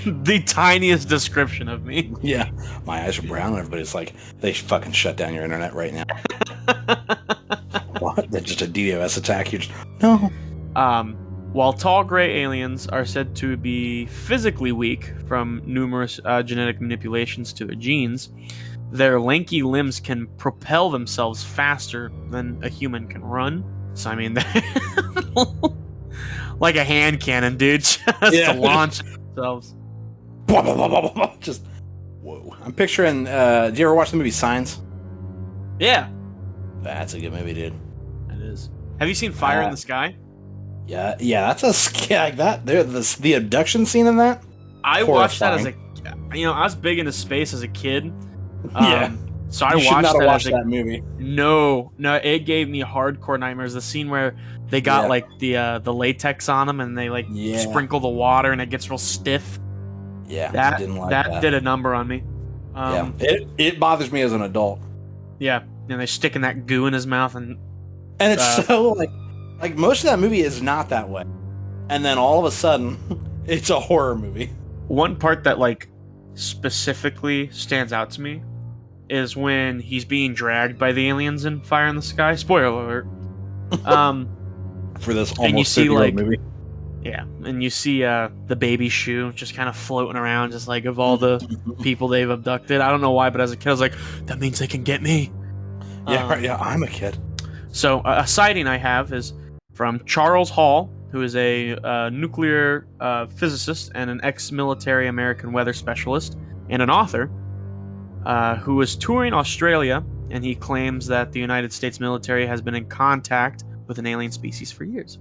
The tiniest description of me. Yeah. My eyes are brown and everybody's like, they fucking shut down your internet right now. What? That's just a DDoS attack? You just... No. While tall gray aliens are said to be physically weak from numerous genetic manipulations to their genes, their lanky limbs can propel themselves faster than a human can run. So, I mean, like a hand cannon, dude, just to launch themselves. Just, whoa. I'm picturing, did you ever watch the movie Signs? Yeah. That's a good movie, dude. It is. Have you seen Fire in the Sky? Yeah, that's a like that. The abduction scene in that. I watched that as I was big into space as a kid. So I watched that movie. No, it gave me hardcore nightmares. The scene where they got like the latex on them and they sprinkle the water and it gets real stiff. Yeah, that didn't like that. Did a number on me. It bothers me as an adult. Yeah, and they're sticking that goo in his mouth and it's so like most of that movie is not that way, and then all of a sudden, it's a horror movie. One part that specifically stands out to me is when he's being dragged by the aliens in Fire in the Sky. Spoiler alert. For this almost 30-year-old movie. Yeah, and you see the baby shoe just kind of floating around, just like of all the people they've abducted. I don't know why, but as a kid, I was like, that means they can get me. Yeah, right. Yeah, I'm a kid. So a sighting I have is from Charles Hall, who is a nuclear physicist and an ex-military American weather specialist and an author, who was touring Australia, and he claims that the United States military has been in contact with an alien species for years.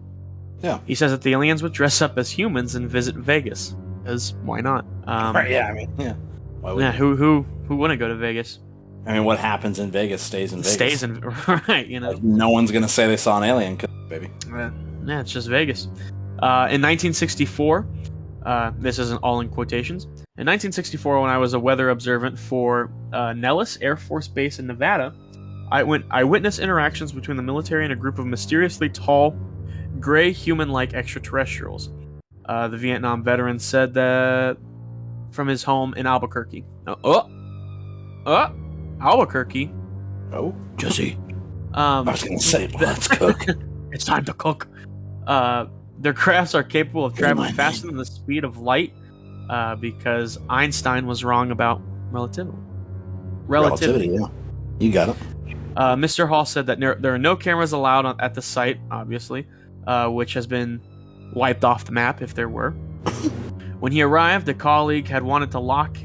Yeah. He says that the aliens would dress up as humans and visit Vegas, because why not? Right, yeah, I mean, yeah. Why would who wouldn't go to Vegas? I mean, what happens in Vegas stays in Vegas. Stays in, right, you know. No one's going to say they saw an alien, baby. Yeah, it's just Vegas. In 1964, this isn't all in quotations. In 1964, when I was a weather observant for Nellis Air Force Base in Nevada, I witnessed interactions between the military and a group of mysteriously tall, gray human-like extraterrestrials. The Vietnam veteran said that from his home in Albuquerque. Albuquerque. Oh, Jesse. I was going to say, let's cook. It's time to cook. Their crafts are capable of traveling faster than the speed of light, because Einstein was wrong about relativity. Relativity, yeah. You got it. Mr. Hall said that there are no cameras allowed at the site, obviously, which has been wiped off the map if there were. When he arrived, a colleague had wanted to lock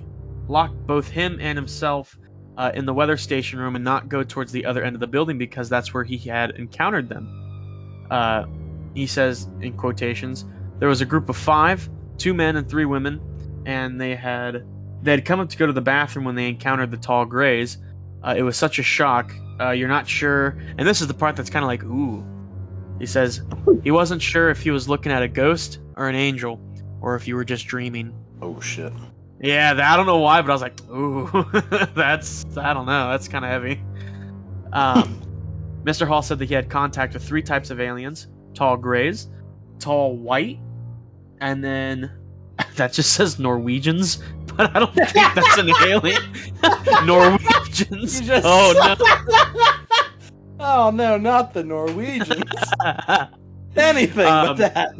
both him and himself in the weather station room and not go towards the other end of the building because that's where he had encountered them. He says, in quotations, there was a group of 5, 2 men and 3 women, and they had come up to go to the bathroom when they encountered the tall grays. It was such a shock. You're not sure, and this is the part that's kind of like, ooh. He says he wasn't sure if he was looking at a ghost or an angel, or if you were just dreaming. Oh shit. Yeah, I don't know why, but I was like, ooh, I don't know, that's kind of heavy. Mr. Hall said that he had contact with 3 types of aliens: tall grays, tall white, and then that just says Norwegians, but I don't think that's an alien. Norwegians. Oh no! Oh no, not the Norwegians. Anything but that.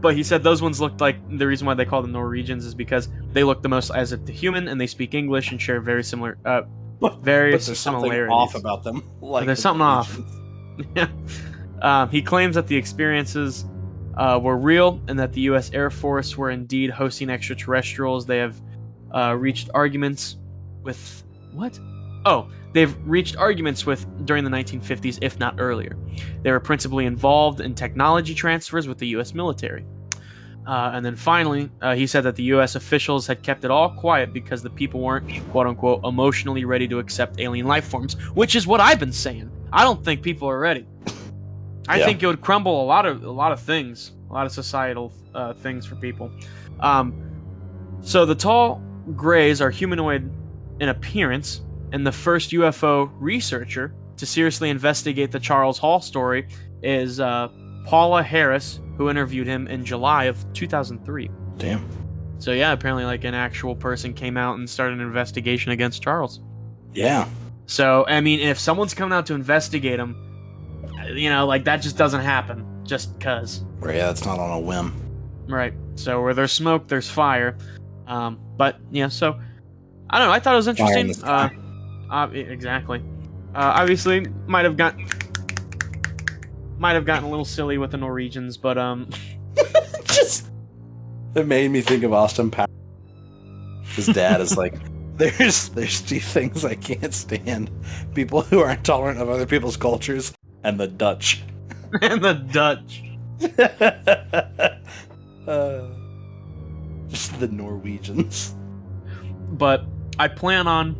But he said those ones looked like, the reason why they call them Norwegians is because they look the most as if the human, and they speak English and share very similar, various there's similarities. Something off about them. Like there's something off. He claims that the experiences were real, and that the U.S. Air Force were indeed hosting extraterrestrials. They have reached arguments with what? Oh, they've reached arguments with during the 1950s, if not earlier. They were principally involved in technology transfers with the U.S. military. And then finally, he said that the U.S. officials had kept it all quiet because the people weren't, quote-unquote, emotionally ready to accept alien life forms, which is what I've been saying. I don't think people are ready. I think it would crumble a lot of things, a lot of societal things for people. So the tall grays are humanoid in appearance, and the first UFO researcher to seriously investigate the Charles Hall story is Paula Harris, who interviewed him in July of 2003. Damn. So yeah, apparently like an actual person came out and started an investigation against Charles. Yeah. So, I mean, if someone's coming out to investigate him, you know, like that just doesn't happen just because. Right, yeah, it's not on a whim. Right. So where there's smoke, there's fire. But yeah, so I don't know. I thought it was interesting. Exactly. Obviously, might have gotten a little silly with the Norwegians, but just it made me think of Austin Powers. His dad is like, there's 2 things I can't stand: people who are intolerant of other people's cultures, and the Dutch. And the Dutch. Just the Norwegians. But I plan on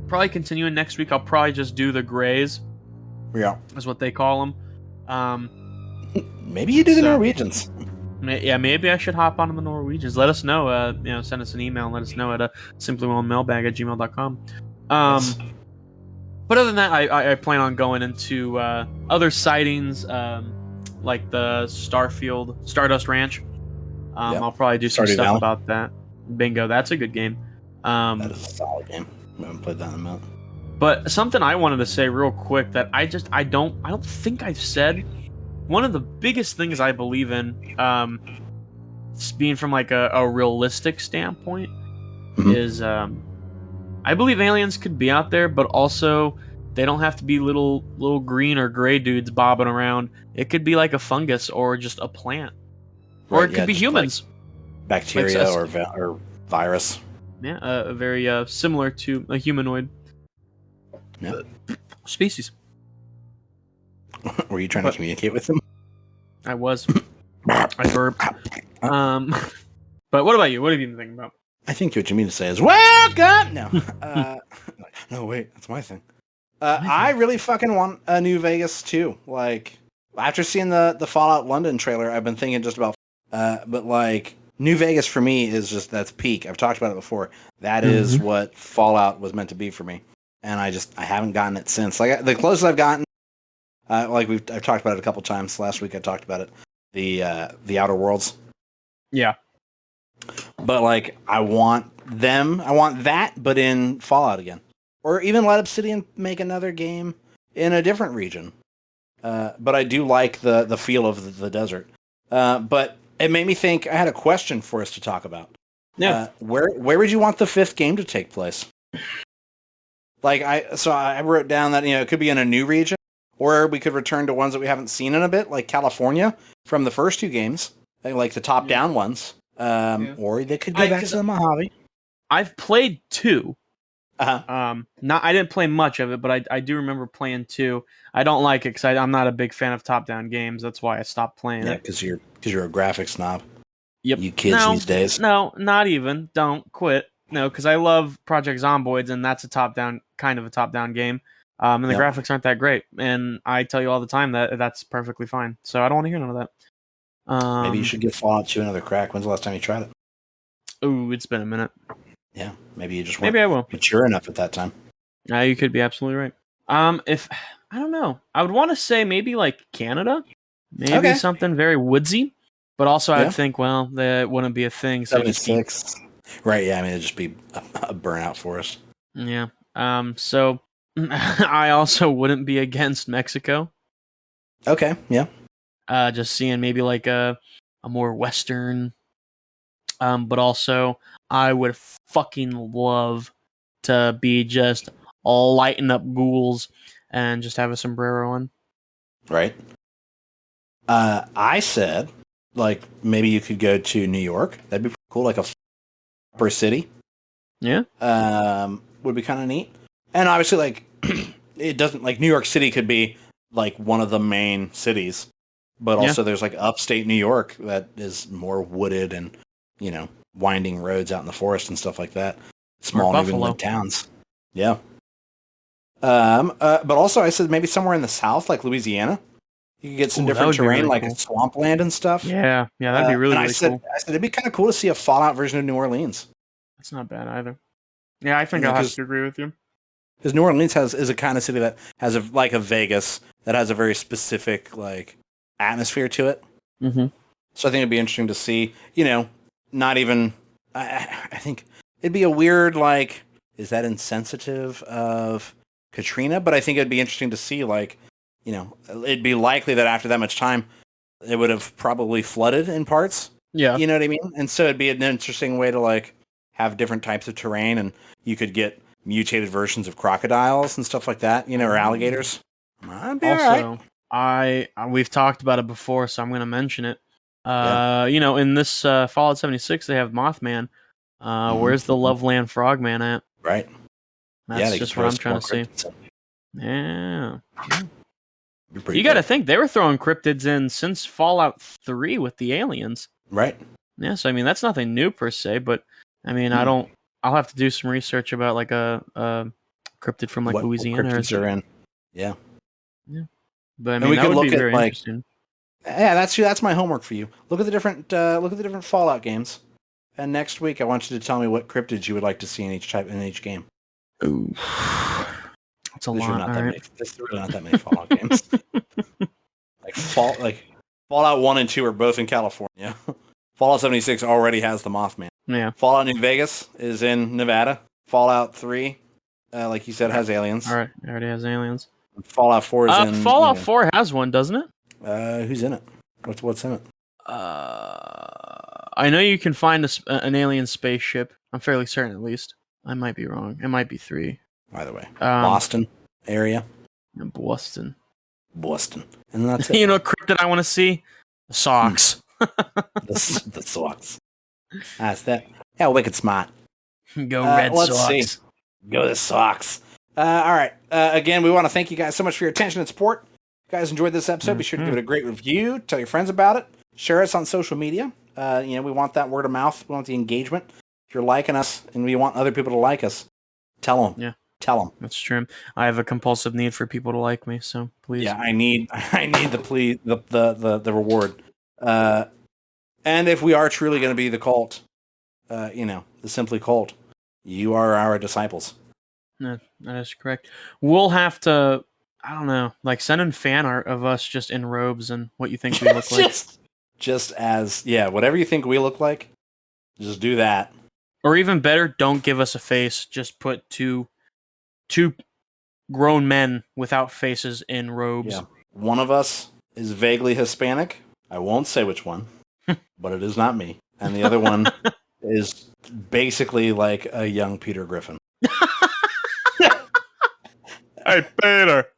probably continuing next week. I'll probably just do the Greys. Yeah. Is what they call them. Maybe you do the Norwegians. Yeah, maybe I should hop on the Norwegians. Let us know. Send us an email and let us know at simplywellmailbag@gmail.com. Yes. But other than that, I plan on going into other sightings, like the Stardust Ranch. I'll probably do some stuff about that. Bingo, that's a good game. That is a solid game. I haven't played that in a minute. But something I wanted to say real quick that I don't think I've said. One of the biggest things I believe in, being from like a realistic standpoint, is I believe aliens could be out there, but also they don't have to be little green or gray dudes bobbing around. It could be like a fungus or just a plant, or it could be humans, like bacteria or virus. Yeah, very similar to a humanoid species. Were you trying to communicate with them? I was. I burped. But what about you? What have you been thinking about? I think what you mean to say is, well, God, no. No, wait, that's my thing. I really fucking want a New Vegas too. Like, after seeing the Fallout London trailer, I've been thinking just about, but like, New Vegas for me is just, that's peak. I've talked about it before. That is what Fallout was meant to be for me. And I haven't gotten it since. Like, the closest I've gotten, I've talked about it a couple times. Last week I talked about it. The Outer Worlds. Yeah. But like, I want that, but in Fallout again. Or even let Obsidian make another game in a different region. But I do like the feel of the desert. But it made me think, I had a question for us to talk about. Yeah. Where would you want the 5th game to take place? Like, I wrote down that, it could be in a new region, or we could return to ones that we haven't seen in a bit, like California from the first 2 games, like the top-down ones. Or they could go back to the Mojave. I've played 2. I didn't play much of it, but I do remember playing 2. I don't like it because I'm not a big fan of top-down games. That's why I stopped playing it. Yeah, because you're a graphics snob. Yep. You kids these days. No, not even. Don't quit. No, because I love Project Zomboids, and that's a top-down game. And the graphics aren't that great. And I tell you all the time that that's perfectly fine. So I don't want to hear none of that. Maybe you should give Fallout 2 another crack. When's the last time you tried it? Ooh, it's been a minute. Yeah, maybe you just Maybe I will. mature enough at that time. You could be absolutely right. If I don't know, I would want to say maybe like Canada, maybe something very woodsy, but also I'd think, well, that wouldn't be a thing. So just be right. Yeah, I mean, it'd just be a burnout forest. Yeah. So I also wouldn't be against Mexico. Okay. Yeah. Just seeing maybe like a more Western. But also I would fucking love to be just lighting up ghouls and just have a sombrero on. Right. I said, like, maybe you could go to New York. That'd be pretty cool, like a upper city. Yeah. Would be kind of neat. And obviously, like, it doesn't, like, New York City could be, like, one of the main cities. But also there's, like, upstate New York that is more wooded and, you know, winding roads out in the forest and stuff like that. Small New England towns. Yeah. But also I said maybe somewhere in the south, like Louisiana. You could get some different terrain, like swampland and stuff. Yeah, that'd be really, really cool. I said it'd be kind of cool to see a Fallout version of New Orleans. That's not bad either. Yeah, I think I'll have to agree with you. Because New Orleans is a kind of city that has like a Vegas that has a very specific like atmosphere to it. Mm-hmm. So I think it'd be interesting to see. You know, not even. I think it'd be a weird like. Is that insensitive of Katrina? But I think it'd be interesting to see like. You know, it'd be likely that after that much time, it would have probably flooded in parts. Yeah. You know what I mean? And so it'd be an interesting way to, like, have different types of terrain, and you could get mutated versions of crocodiles and stuff like that, you know, or alligators. Also, we've talked about it before, so I'm going to mention it. You know, in this Fallout 76, they have Mothman. Where's the Loveland Frogman at? Right. That's just what I'm trying to see. Yeah. You got to think they were throwing cryptids in since Fallout 3 with the aliens. Right. Yeah, so I mean that's nothing new per se, but I mean I'll have to do some research about like a cryptid from like Louisiana. What cryptids are in? Yeah. Yeah. But I mean that would be very interesting. Yeah, that's my homework for you. Look at the different Fallout games, and next week I want you to tell me what cryptids you would like to see in each game. Ooh. It's a lot. There's really not that many Fallout games. Like Fallout 1 and 2 are both in California. Fallout 76 already has the Mothman. Yeah. Fallout New Vegas is in Nevada. Fallout 3, like you said, has aliens. All right, it already has aliens. Fallout 4 is in. Fallout 4 has one, doesn't it? Who's in it? What's in it? I know you can find an alien spaceship. I'm fairly certain, at least. I might be wrong. It might be 3. Either way, Boston area. Boston. And that's it. You know, cryptid I want to see? The socks. the socks. That's that. Yeah, wicked smart. Go Red Sox. See. Go the Sox. All right. Again, we want to thank you guys so much for your attention and support. If you guys enjoyed this episode, be sure to give it a great review. Tell your friends about it. Share us on social media. You know, we want that word of mouth. We want the engagement. If you're liking us and we want other people to like us, tell them. Yeah. Tell them. That's true. I have a compulsive need for people to like me, so please. Yeah, I need the reward. And if we are truly going to be the cult, you know, the Simply Cult, you are our disciples. No, that is correct. We'll have to, I don't know, like send in fan art of us just in robes and what you think we look like. Just as, whatever you think we look like, just do that. Or even better, don't give us a face. Just put two grown men without faces in robes. Yeah. One of us is vaguely Hispanic. I won't say which one, but it is not me. And the other one is basically like a young Peter Griffin. Hey, Peter.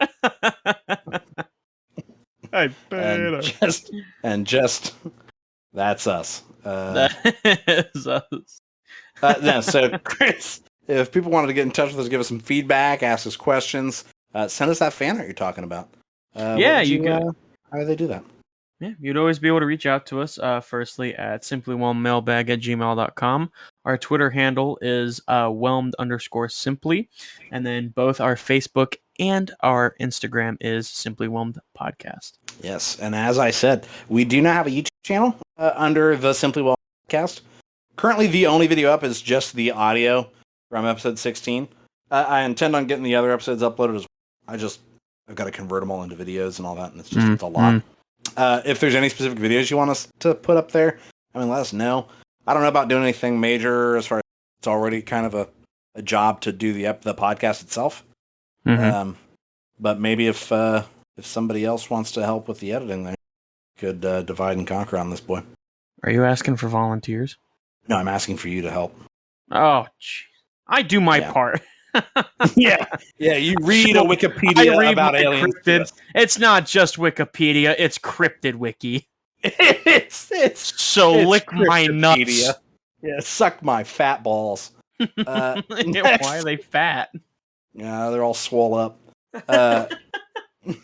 Hey, Peter. And just that's us. That is us. No, so Chris, if people wanted to get in touch with us, give us some feedback, ask us questions, send us that fan art you're talking about. You can. How do they do that? Yeah, you'd always be able to reach out to us, firstly at simplywhelmedmailbag@gmail.com. Our Twitter handle is whelmed_simply, and then both our Facebook and our Instagram is Simply Whelmed Podcast. Yes, and as I said, we do not have a YouTube channel under the Simply Whelmed Podcast. Currently, the only video up is just the audio from episode 16. I intend on getting the other episodes uploaded as well. I've got to convert them all into videos and all that, and it's a lot. If there's any specific videos you want us to put up there, I mean, let us know. I don't know about doing anything major as far as it's already kind of a job to do the podcast itself. But maybe if somebody else wants to help with the editing, they could divide and conquer on this boy. Are you asking for volunteers? No, I'm asking for you to help. Oh, geez. I do my part. yeah. You read a Wikipedia about aliens. It's not just Wikipedia; it's Cryptid Wiki. it's lick my nuts. Yeah, suck my fat balls. Why are they fat? Yeah, they're all swole up.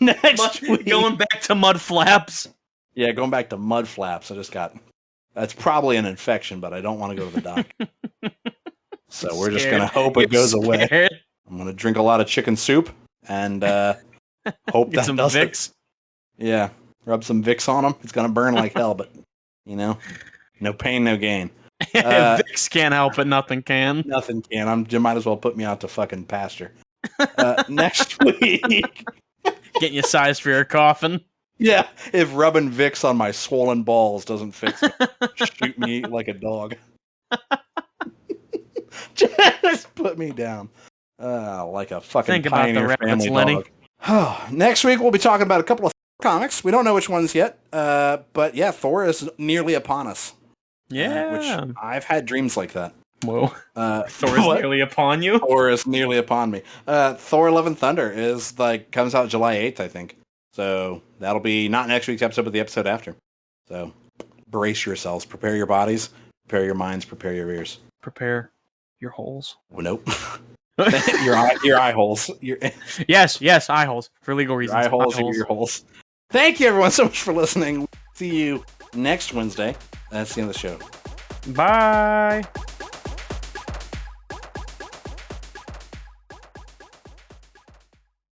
Next week, going back to mud flaps. Yeah, going back to mud flaps. That's probably an infection, but I don't want to go to the doctor. So we're just gonna hope it goes away. I'm gonna drink a lot of chicken soup and hope that does Vicks. Yeah, rub some Vicks on them. It's gonna burn like hell, but no pain, no gain. Vicks can't help it. Nothing can. Nothing can. You might as well put me out to fucking pasture. Next week, getting you sized for your coffin. Yeah, if rubbing Vicks on my swollen balls doesn't fix it, shoot me like a dog. Just put me down. Like a fucking Pioneer family dog. Next week, we'll be talking about a couple of comics. We don't know which ones yet, but yeah, Thor is nearly upon us. Yeah. Which I've had dreams like that. Whoa. Thor is nearly upon you? Thor is nearly upon me. Thor Love and Thunder comes out July 8th, I think. So that'll be not next week's episode, but the episode after. So brace yourselves. Prepare your bodies. Prepare your minds. Prepare your ears. Prepare your holes. Well, nope. your eye holes. Yes, eye holes. For legal reasons. Your eye holes are your holes. Thank you, everyone, so much for listening. See you next Wednesday. That's the end of the show. Bye.